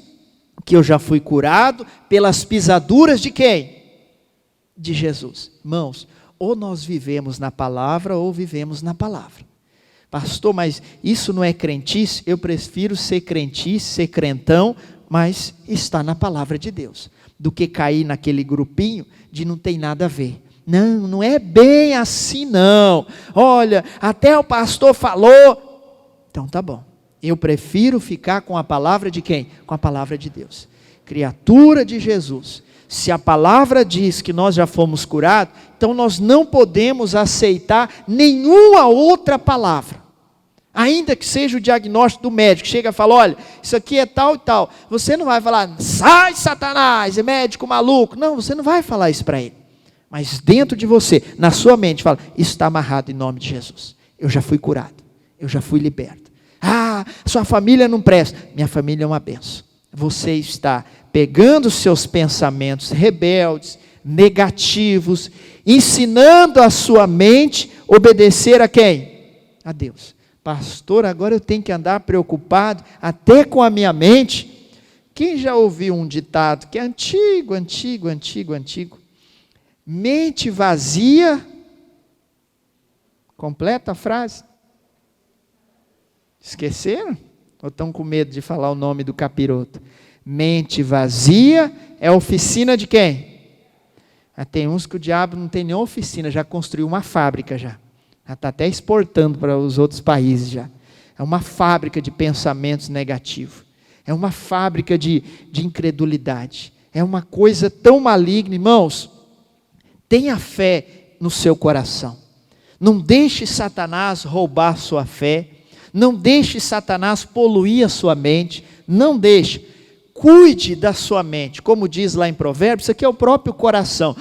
Speaker 1: que eu já fui curado pelas pisaduras de quem? De Jesus. Irmãos, ou nós vivemos na palavra, ou vivemos na palavra. Pastor, mas isso não é crentice? Eu prefiro ser crentice, ser crentão, mas está na palavra de Deus, do que cair naquele grupinho de não tem nada a ver. Não é bem assim não. Olha, até o pastor falou. Então tá bom. Eu prefiro ficar com a palavra de quem? Com a palavra de Deus. Criatura de Jesus. Se a palavra diz que nós já fomos curados, então nós não podemos aceitar nenhuma outra palavra. Ainda que seja o diagnóstico do médico, chega e fala, olha, isso aqui é tal e tal. Você não vai falar, sai Satanás, é médico maluco. Não, você não vai falar isso para ele. Mas dentro de você, na sua mente, fala, isso está amarrado em nome de Jesus. Eu já fui curado, eu já fui liberto. Ah, sua família não presta. Minha família é uma bênção. Você está pegando os seus pensamentos rebeldes, negativos, ensinando a sua mente a obedecer a quem? A Deus. Pastor, agora eu tenho que andar preocupado até com a minha mente. Quem já ouviu um ditado que é antigo? Mente vazia, completa a frase. Esqueceram? Ou estão com medo de falar o nome do capiroto? Mente vazia é oficina de quem? Tem uns que o diabo não tem nem oficina, já construiu uma fábrica já. Já está até exportando para os outros países já. É uma fábrica de pensamentos negativos. É uma fábrica de incredulidade. É uma coisa tão maligna, irmãos. Tenha fé no seu coração. Não deixe Satanás roubar sua fé. Não deixe Satanás poluir a sua mente. Não deixe. Cuide da sua mente. Como diz lá em Provérbios, isso aqui é o próprio coração.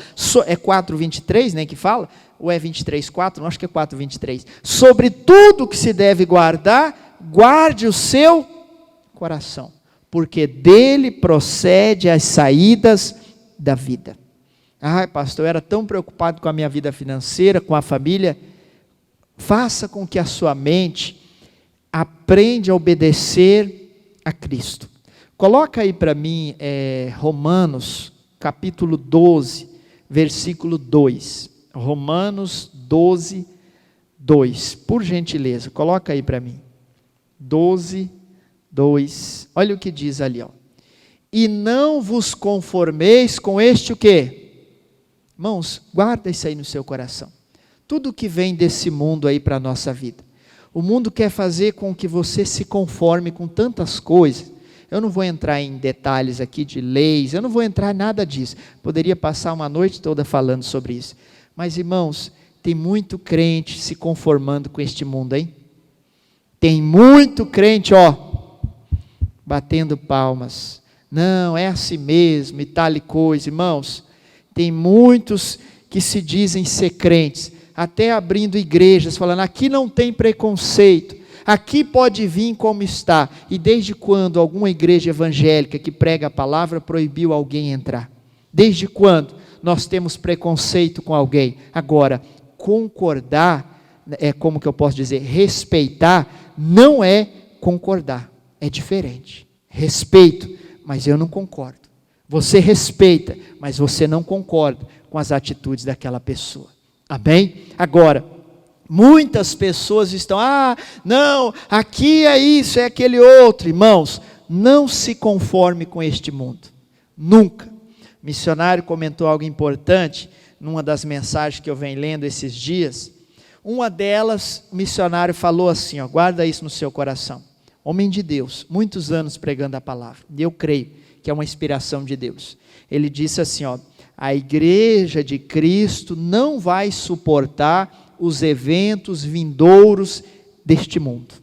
Speaker 1: É 4:23, né, que fala? Ou é 23:4? Não, acho que é 4:23. Sobre tudo que se deve guardar, guarde o seu coração, porque dele procede as saídas da vida. Ai, pastor, eu era tão preocupado com a minha vida financeira, com a família. Faça com que a sua mente aprende a obedecer a Cristo. Coloca aí para mim Romanos, capítulo 12, versículo 2. Romanos 12, 2. Por gentileza, coloca aí para mim. 12, 2. Olha o que diz ali, ó. E não vos conformeis com este o quê? Irmãos, guarda isso aí no seu coração. Tudo que vem desse mundo aí para a nossa vida. O mundo quer fazer com que você se conforme com tantas coisas. Eu não vou entrar em detalhes aqui de leis, eu não vou entrar em nada disso. Poderia passar uma noite toda falando sobre isso. Mas, irmãos, tem muito crente se conformando com este mundo, hein? Tem muito crente, ó, batendo palmas. Não, é assim mesmo e tal e coisa. Irmãos, tem muitos que se dizem ser crentes, até abrindo igrejas, falando, aqui não tem preconceito, aqui pode vir como está. E desde quando alguma igreja evangélica que prega a palavra proibiu alguém entrar? Desde quando nós temos preconceito com alguém? Agora, concordar, como que eu posso dizer, respeitar, não é concordar, é diferente. Respeito, mas eu não concordo. Você respeita, mas você não concorda com as atitudes daquela pessoa. Amém? Agora, muitas pessoas estão, não, aqui é isso, é aquele outro. Irmãos, não se conforme com este mundo. Nunca. O missionário comentou algo importante, numa das mensagens que eu venho lendo esses dias. Uma delas, o missionário falou assim, ó, guarda isso no seu coração. Homem de Deus, muitos anos pregando a palavra. E eu creio que é uma inspiração de Deus. Ele disse assim, ó, a igreja de Cristo não vai suportar os eventos vindouros deste mundo.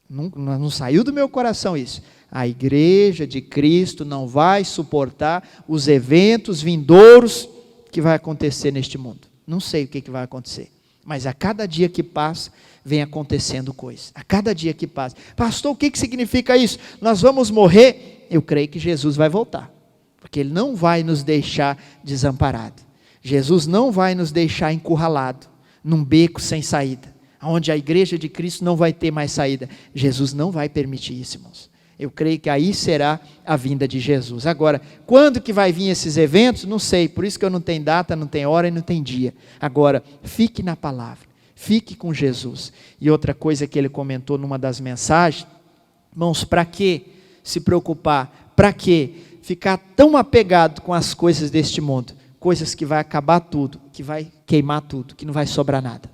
Speaker 1: Não saiu do meu coração isso. A igreja de Cristo não vai suportar os eventos vindouros que vai acontecer neste mundo. Não sei o que vai acontecer. Mas a cada dia que passa, vem acontecendo coisas. A cada dia que passa. Pastor, o que significa isso? Nós vamos morrer? Eu creio que Jesus vai voltar. Porque Ele não vai nos deixar desamparado. Jesus não vai nos deixar encurralado, num beco sem saída, onde a igreja de Cristo não vai ter mais saída. Jesus não vai permitir isso, irmãos. Eu creio que aí será a vinda de Jesus. Agora, quando que vai vir esses eventos? Não sei, por isso que eu não tenho data, não tenho hora e não tenho dia. Agora, fique na palavra, fique com Jesus. E outra coisa que ele comentou numa das mensagens, irmãos, para que se preocupar? Para que ficar tão apegado com as coisas deste mundo? Coisas que vai acabar tudo, que vai queimar tudo, que não vai sobrar nada.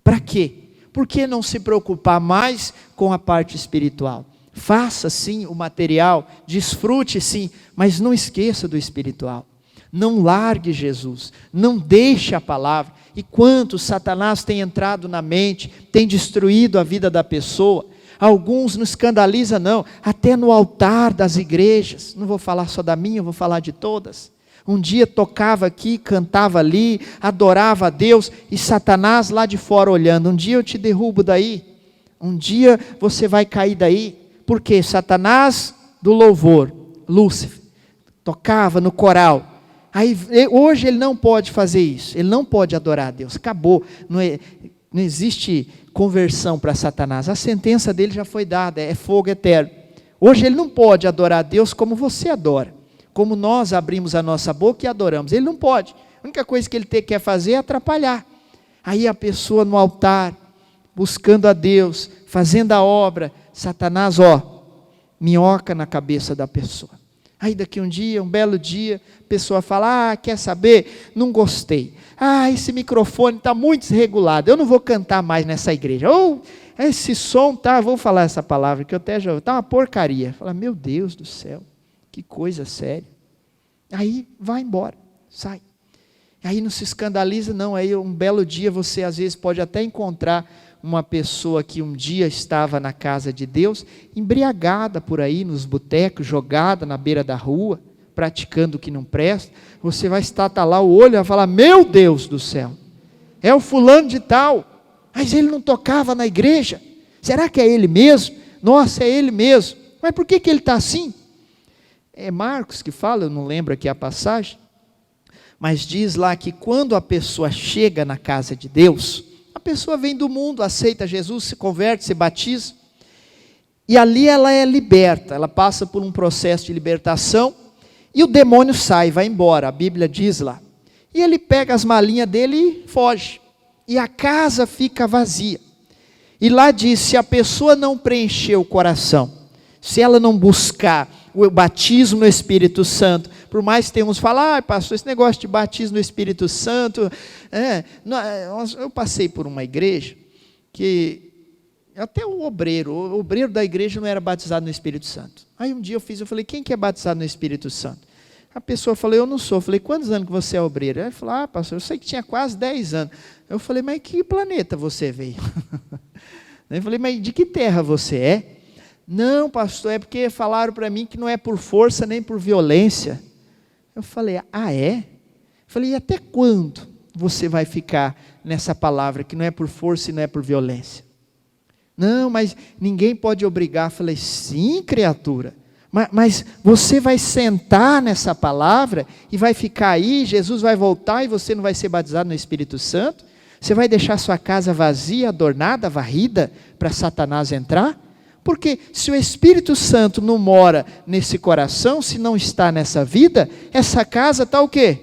Speaker 1: Para quê? Por que não se preocupar mais com a parte espiritual? Faça sim o material, desfrute sim, mas não esqueça do espiritual. Não largue Jesus, não deixe a palavra. E quanto Satanás tem entrado na mente, tem destruído a vida da pessoa. Alguns não escandaliza não, até no altar das igrejas. Não vou falar só da minha, eu vou falar de todas. Um dia tocava aqui, cantava ali, adorava a Deus, e Satanás lá de fora olhando. Um dia eu te derrubo daí, um dia você vai cair daí. Porque Satanás do louvor, Lúcifer, tocava no coral. Aí, hoje ele não pode fazer isso, ele não pode adorar a Deus, acabou. Não existe conversão para Satanás, a sentença dele já foi dada, é fogo eterno. Hoje ele não pode adorar a Deus como você adora, como nós abrimos a nossa boca e adoramos, ele não pode. A única coisa que ele quer fazer é atrapalhar. Aí a pessoa no altar, buscando a Deus, fazendo a obra, Satanás, minhoca na cabeça da pessoa. Aí daqui um dia, um belo dia, a pessoa fala, quer saber? Não gostei. Esse microfone está muito desregulado, eu não vou cantar mais nessa igreja. Ou, esse som vou falar essa palavra, que eu até já, está uma porcaria. Fala, meu Deus do céu, que coisa séria. Aí vai embora, sai. Aí não se escandaliza não, aí um belo dia você às vezes pode até encontrar uma pessoa que um dia estava na casa de Deus, embriagada por aí nos botecos, jogada na beira da rua, praticando o que não presta. Você vai estatalar o olho e vai falar, meu Deus do céu, é o fulano de tal, mas ele não tocava na igreja, será que é ele mesmo? Nossa, é ele mesmo, mas por que ele está assim? É Marcos que fala, eu não lembro aqui a passagem, mas diz lá que quando a pessoa chega na casa de Deus, a pessoa vem do mundo, aceita Jesus, se converte, se batiza, e ali ela é liberta, ela passa por um processo de libertação, e o demônio sai, vai embora, a Bíblia diz lá. E ele pega as malinhas dele e foge, e a casa fica vazia. E lá diz, se a pessoa não preencher o coração, se ela não buscar o batismo no Espírito Santo, por mais que tenha uns falam, pastor, esse negócio de batismo no Espírito Santo, eu passei por uma igreja, que até o obreiro da igreja não era batizado no Espírito Santo. Aí um dia eu falei, quem que é batizado no Espírito Santo? A pessoa falou, eu não sou. Eu falei, quantos anos que você é obreiro? Ele falou, pastor, eu sei que tinha quase 10 anos. Eu falei, mas que planeta você veio? Eu falei, mas de que terra você é? Não, pastor, é porque falaram para mim que não é por força nem por violência. Eu falei, é? Eu falei, e até quando você vai ficar nessa palavra que não é por força e não é por violência? Não, mas ninguém pode obrigar. Eu falei, sim, criatura, mas você vai sentar nessa palavra e vai ficar aí, Jesus vai voltar e você não vai ser batizado no Espírito Santo? Você vai deixar sua casa vazia, adornada, varrida, para Satanás entrar? Porque se o Espírito Santo não mora nesse coração, se não está nessa vida, essa casa está o quê?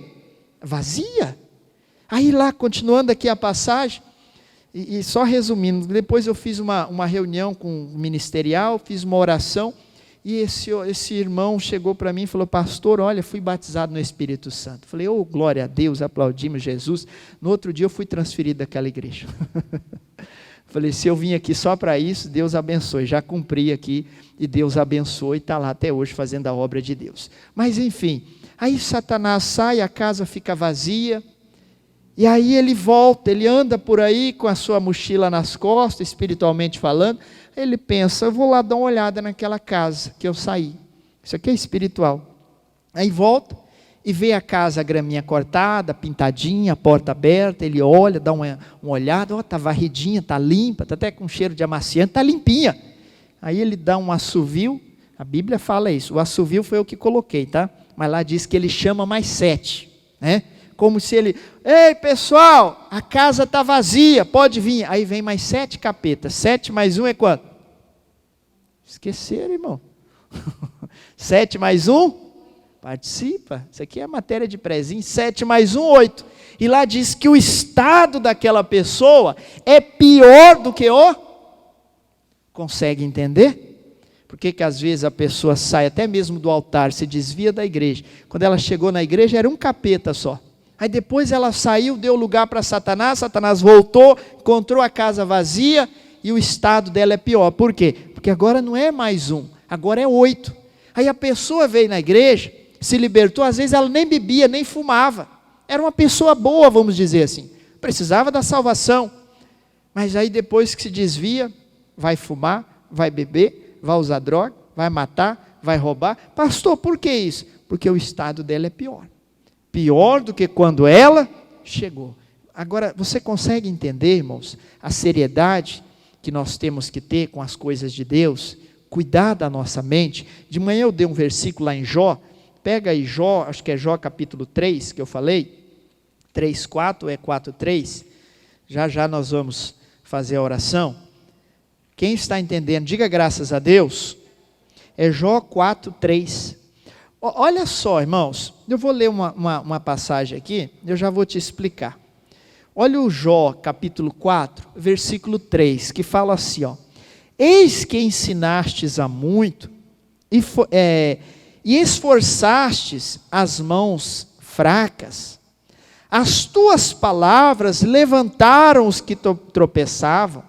Speaker 1: Vazia. Aí lá, continuando aqui a passagem, e só resumindo, depois eu fiz uma reunião com o ministerial, fiz uma oração, e esse irmão chegou para mim e falou, pastor, olha, fui batizado no Espírito Santo. Falei, glória a Deus, aplaudimos Jesus. No outro dia eu fui transferido daquela igreja. Falei, se eu vim aqui só para isso, Deus abençoe, já cumpri aqui, e Deus abençoe, e está lá até hoje fazendo a obra de Deus. Mas enfim, aí Satanás sai, a casa fica vazia, e aí ele volta, ele anda por aí com a sua mochila nas costas, espiritualmente falando, ele pensa, eu vou lá dar uma olhada naquela casa que eu saí, isso aqui é espiritual. Aí volta e vê a casa, a graminha cortada, pintadinha, a porta aberta, ele olha, dá uma olhada, está varridinha, está limpa, está até com cheiro de amaciante, está limpinha. Aí ele dá um assovio, a Bíblia fala isso, o assovio foi o que coloquei, tá? Mas lá diz que ele chama mais 7, né? Como se ele, ei pessoal, a casa está vazia, pode vir. Aí vem mais 7 capetas, 7 mais 1 é quanto? Esqueceram, irmão. 7 mais 1? Participa, isso aqui é matéria de prezinho, 7 mais 1, 8. E lá diz que o estado daquela pessoa é pior do que o... Consegue entender? Por que às vezes a pessoa sai até mesmo do altar, se desvia da igreja. Quando ela chegou na igreja era um capeta só. Aí depois ela saiu, deu lugar para Satanás, Satanás voltou, encontrou a casa vazia e o estado dela é pior. Por quê? Porque agora não é mais 1, agora é 8. Aí a pessoa veio na igreja, se libertou, às vezes ela nem bebia, nem fumava. Era uma pessoa boa, vamos dizer assim. Precisava da salvação. Mas aí depois que se desvia, vai fumar, vai beber, vai usar droga, vai matar, vai roubar. Pastor, por que isso? Porque o estado dela é pior. Pior do que quando ela chegou. Agora, você consegue entender, irmãos, a seriedade que nós temos que ter com as coisas de Deus? Cuidar da nossa mente. De manhã eu dei um versículo lá em Jó. Pega aí Jó, acho que é Jó capítulo 3, que eu falei. 3:4 ou é 4:3. Já nós vamos fazer a oração. Quem está entendendo, diga graças a Deus. É Jó 4:3. Olha só, irmãos, eu vou ler uma passagem aqui, eu já vou te explicar. Olha o Jó, capítulo 4, versículo 3, que fala assim, eis que ensinastes a muito, e esforçastes as mãos fracas, as tuas palavras levantaram os que tropeçavam,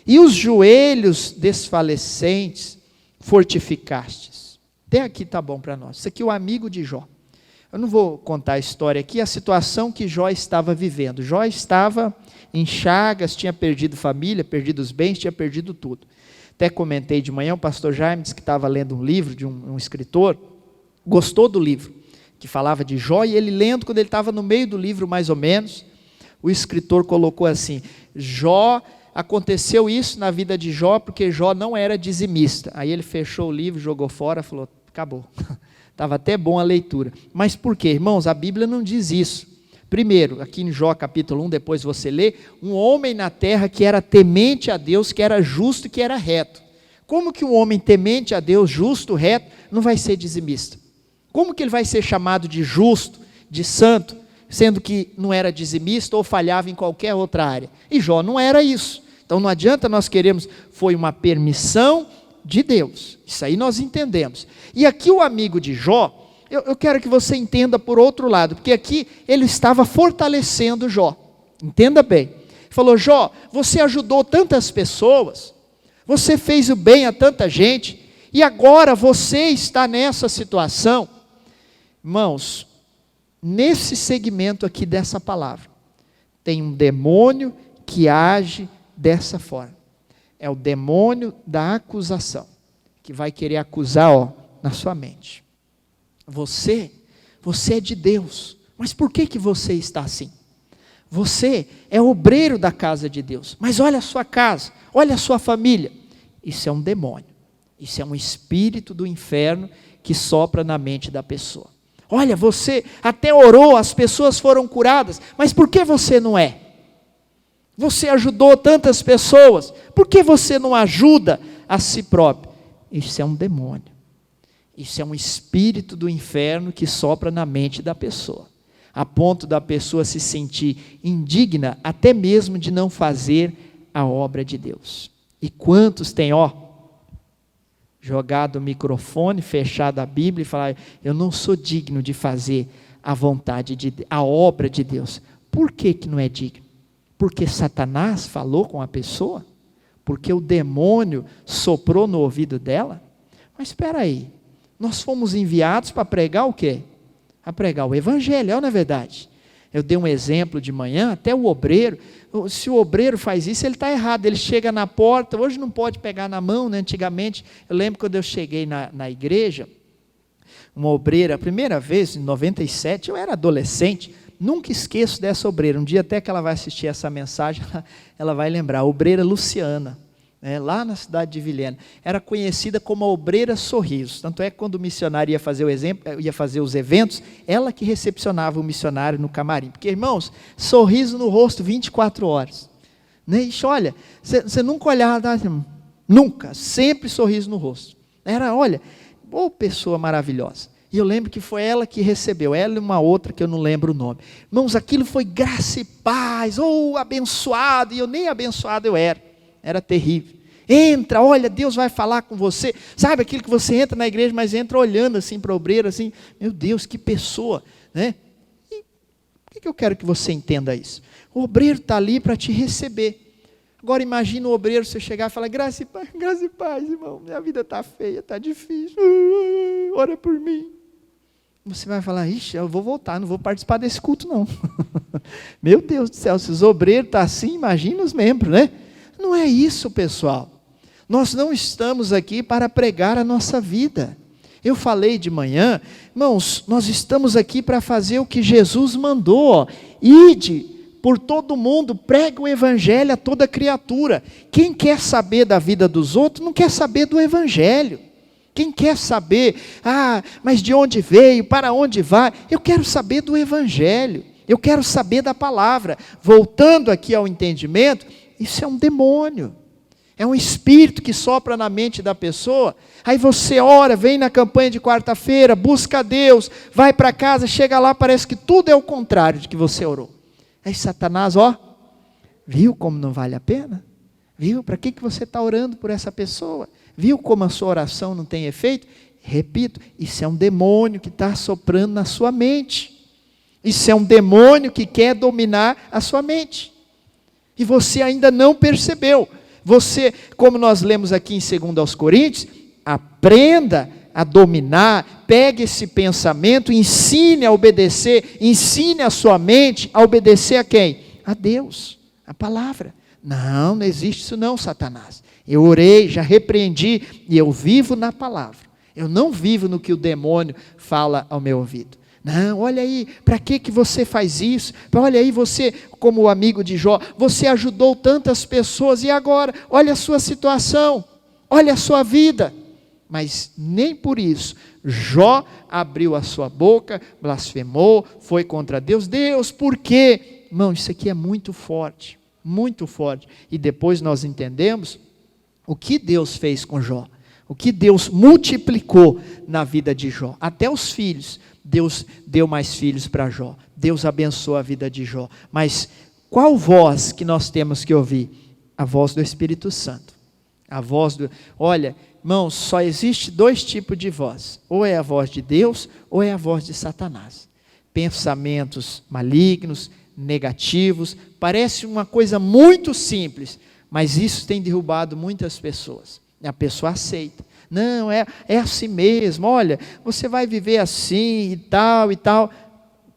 Speaker 1: e os joelhos desfalecentes fortificastes. Até aqui está bom para nós. Isso aqui é o amigo de Jó. Eu não vou contar a história aqui, a situação que Jó estava vivendo. Jó estava em chagas, tinha perdido família, perdido os bens, tinha perdido tudo. Até comentei de manhã, o pastor Jaime disse que estava lendo um livro de um escritor, gostou do livro, que falava de Jó, e ele lendo, quando ele estava no meio do livro mais ou menos, o escritor colocou assim, Jó, aconteceu isso na vida de Jó, porque Jó não era dizimista. Aí ele fechou o livro, jogou fora, falou, acabou. Estava até bom a leitura. Mas por quê, irmãos? A Bíblia não diz isso. Primeiro, aqui em Jó capítulo 1, depois você lê, um homem na terra que era temente a Deus, que era justo e que era reto. Como que um homem temente a Deus, justo, reto, não vai ser dizimista? Como que ele vai ser chamado de justo, de santo, sendo que não era dizimista ou falhava em qualquer outra área? E Jó não era isso. Então não adianta nós queremos, foi uma permissão de Deus. Isso aí nós entendemos. E aqui o amigo de Jó, eu quero que você entenda por outro lado, porque aqui ele estava fortalecendo Jó. Entenda bem. Ele falou: Jó, você ajudou tantas pessoas, você fez o bem a tanta gente, e agora você está nessa situação. Irmãos, nesse segmento aqui dessa palavra, tem um demônio que age dessa forma. É o demônio da acusação, que vai querer acusar, na sua mente. Você é de Deus, mas por que você está assim? Você é obreiro da casa de Deus, mas olha a sua casa, olha a sua família. Isso é um demônio, isso é um espírito do inferno que sopra na mente da pessoa. Olha, você até orou, as pessoas foram curadas, mas por que você não é? Você ajudou tantas pessoas, por que você não ajuda a si próprio? Isso é um demônio, isso é um espírito do inferno que sopra na mente da pessoa, a ponto da pessoa se sentir indigna até mesmo de não fazer a obra de Deus. E quantos têm, jogado o microfone, fechado a Bíblia e falar: eu não sou digno de fazer a vontade a obra de Deus. Por que não é digno? Porque Satanás falou com a pessoa? Porque o demônio soprou no ouvido dela? Mas espera aí, nós fomos enviados para pregar o quê? A pregar o evangelho, não é verdade? Eu dei um exemplo de manhã, até o obreiro, se o obreiro faz isso, ele está errado, ele chega na porta, hoje não pode pegar na mão, né? Antigamente, eu lembro quando eu cheguei na igreja, uma obreira, a primeira vez, em 97, eu era adolescente, nunca esqueço dessa obreira, um dia até que ela vai assistir essa mensagem, ela vai lembrar, a obreira Luciana, lá na cidade de Vilhena, era conhecida como a obreira Sorriso, tanto é que quando o missionário ia fazer os eventos, ela que recepcionava o missionário no camarim, porque irmãos, sorriso no rosto 24 horas, né? Olha, você nunca olhava, nunca, sempre sorriso no rosto, olha, pessoa maravilhosa. E eu lembro que foi ela que recebeu, ela e uma outra que eu não lembro o nome. Irmãos, aquilo foi graça e paz, abençoado, e eu nem abençoado eu era terrível. Entra, olha, Deus vai falar com você. Sabe aquilo que você entra na igreja, mas entra olhando assim para o obreiro, assim, meu Deus, que pessoa, né? E por que eu quero que você entenda isso? O obreiro está ali para te receber. Agora imagina o obreiro, você chegar e falar: graça e paz, irmão, minha vida está feia, está difícil, ora por mim. Você vai falar: ixi, eu vou voltar, não vou participar desse culto não. Meu Deus do céu, se os obreiros estão assim, imagina os membros, né? Não é isso, pessoal. Nós não estamos aqui para pregar a nossa vida. Eu falei de manhã, irmãos, nós estamos aqui para fazer o que Jesus mandou. Ide por todo mundo, prega o evangelho a toda criatura. Quem quer saber da vida dos outros, não quer saber do evangelho. Quem quer saber, mas de onde veio, para onde vai? Eu quero saber do evangelho. Eu quero saber da palavra. Voltando aqui ao entendimento, isso é um demônio, é um espírito que sopra na mente da pessoa. Aí você ora, vem na campanha de quarta-feira, busca a Deus, vai para casa, chega lá, parece que tudo é o contrário de que você orou. Aí Satanás, viu como não vale a pena? Viu, para que você está orando por essa pessoa? Viu como a sua oração não tem efeito? Repito, isso é um demônio que está soprando na sua mente. Isso é um demônio que quer dominar a sua mente. E você ainda não percebeu. Você, como nós lemos aqui em 2 Coríntios, aprenda a dominar, pegue esse pensamento, ensine a obedecer, ensine a sua mente a obedecer a quem? A Deus, a palavra. Não existe isso não, Satanás. Eu orei, já repreendi, e eu vivo na palavra. Eu não vivo no que o demônio fala ao meu ouvido. Não, olha aí, para que você faz isso? Olha aí, você, como o amigo de Jó, você ajudou tantas pessoas, e agora, olha a sua situação, olha a sua vida. Mas nem por isso, Jó abriu a sua boca, blasfemou, foi contra Deus. Deus, por quê? Irmão, isso aqui é muito forte, e depois nós entendemos O que Deus fez com Jó? O que Deus multiplicou na vida de Jó? Até os filhos, Deus deu mais filhos para Jó. Deus abençoou a vida de Jó. Mas qual voz que nós temos que ouvir? A voz do Espírito Santo. A voz do... Olha, irmãos, só existe 2 tipos de voz. Ou é a voz de Deus, ou é a voz de Satanás. Pensamentos malignos, negativos. Parece uma coisa muito simples, mas isso tem derrubado muitas pessoas. A pessoa aceita. Não, é assim mesmo. Olha, você vai viver assim e tal e tal.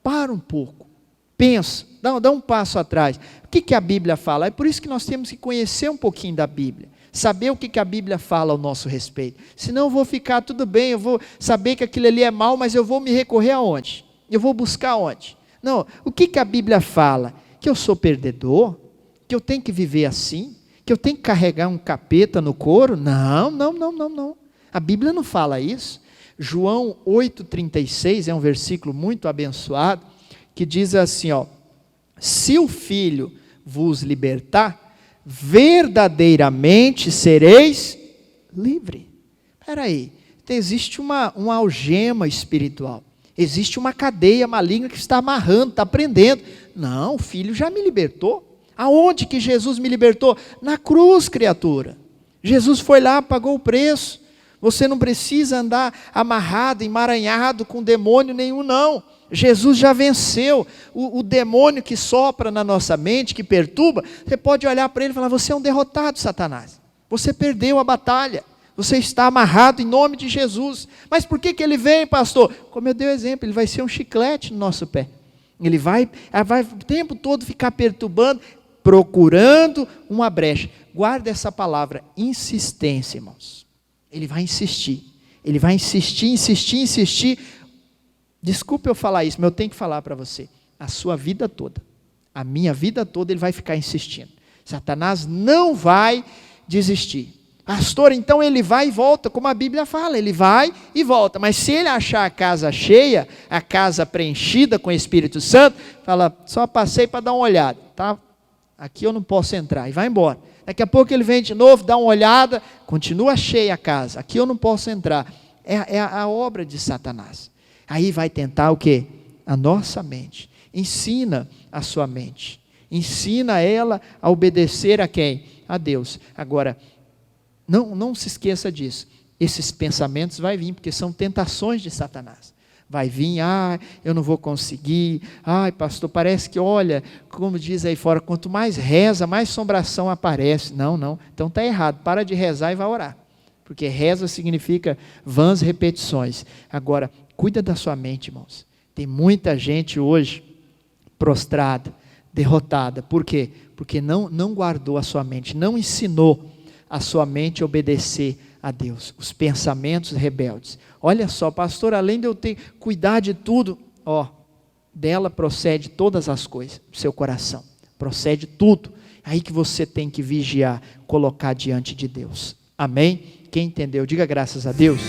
Speaker 1: Para um pouco. Pensa. Dá um passo atrás. O que a Bíblia fala? É por isso que nós temos que conhecer um pouquinho da Bíblia. Saber o que a Bíblia fala ao nosso respeito. Senão eu vou ficar tudo bem, eu vou saber que aquilo ali é mal, mas eu vou me recorrer aonde? Eu vou buscar onde? Não, o que a Bíblia fala? Que eu sou perdedor? Que eu tenho que viver assim? Que eu tenho que carregar um capeta no couro? Não. A Bíblia não fala isso. João 8,36 é um versículo muito abençoado, que diz assim, ó: se o Filho vos libertar, verdadeiramente sereis livre. Espera aí, existe uma algema espiritual, existe uma cadeia maligna que está amarrando, está prendendo. Não, o Filho já me libertou. Aonde que Jesus me libertou? Na cruz, criatura. Jesus foi lá, pagou o preço. Você não precisa andar amarrado, emaranhado com demônio nenhum, não. Jesus já venceu. O demônio que sopra na nossa mente, que perturba, você pode olhar para ele e falar: você é um derrotado, Satanás. Você perdeu a batalha. Você está amarrado em nome de Jesus. Mas por que ele vem, pastor? Como eu dei o exemplo, ele vai ser um chiclete no nosso pé. Ele vai o tempo todo ficar perturbando, procurando uma brecha. Guarda essa palavra, insistência, irmãos. Ele vai insistir. Ele vai insistir. Desculpe eu falar isso, mas eu tenho que falar para você. A sua vida toda, a minha vida toda, ele vai ficar insistindo. Satanás não vai desistir. Pastor, então ele vai e volta, como a Bíblia fala, ele vai e volta. Mas se ele achar a casa cheia, a casa preenchida com o Espírito Santo, fala: só passei para dar uma olhada, tá? Aqui eu não posso entrar, e vai embora. Daqui a pouco ele vem de novo, dá uma olhada, continua cheia a casa, aqui eu não posso entrar. É a obra de Satanás. Aí vai tentar o quê? A nossa mente. Ensina a sua mente. Ensina ela a obedecer a quem? A Deus. Agora, não se esqueça disso. Esses pensamentos vão vir, porque são tentações de Satanás. Vai vir: eu não vou conseguir. Pastor, parece que, olha, como diz aí fora, quanto mais reza, mais assombração aparece. Não. Então está errado. Para de rezar e vai orar. Porque reza significa vãs repetições. Agora, cuida da sua mente, irmãos. Tem muita gente hoje prostrada, derrotada. Por quê? Porque não guardou a sua mente, não ensinou a sua mente a obedecer a Deus. Os pensamentos rebeldes. Olha só, pastor, além de eu ter cuidar de tudo, dela procede todas as coisas, do seu coração. Procede tudo. Aí que você tem que vigiar, colocar diante de Deus. Amém? Quem entendeu, diga graças a Deus.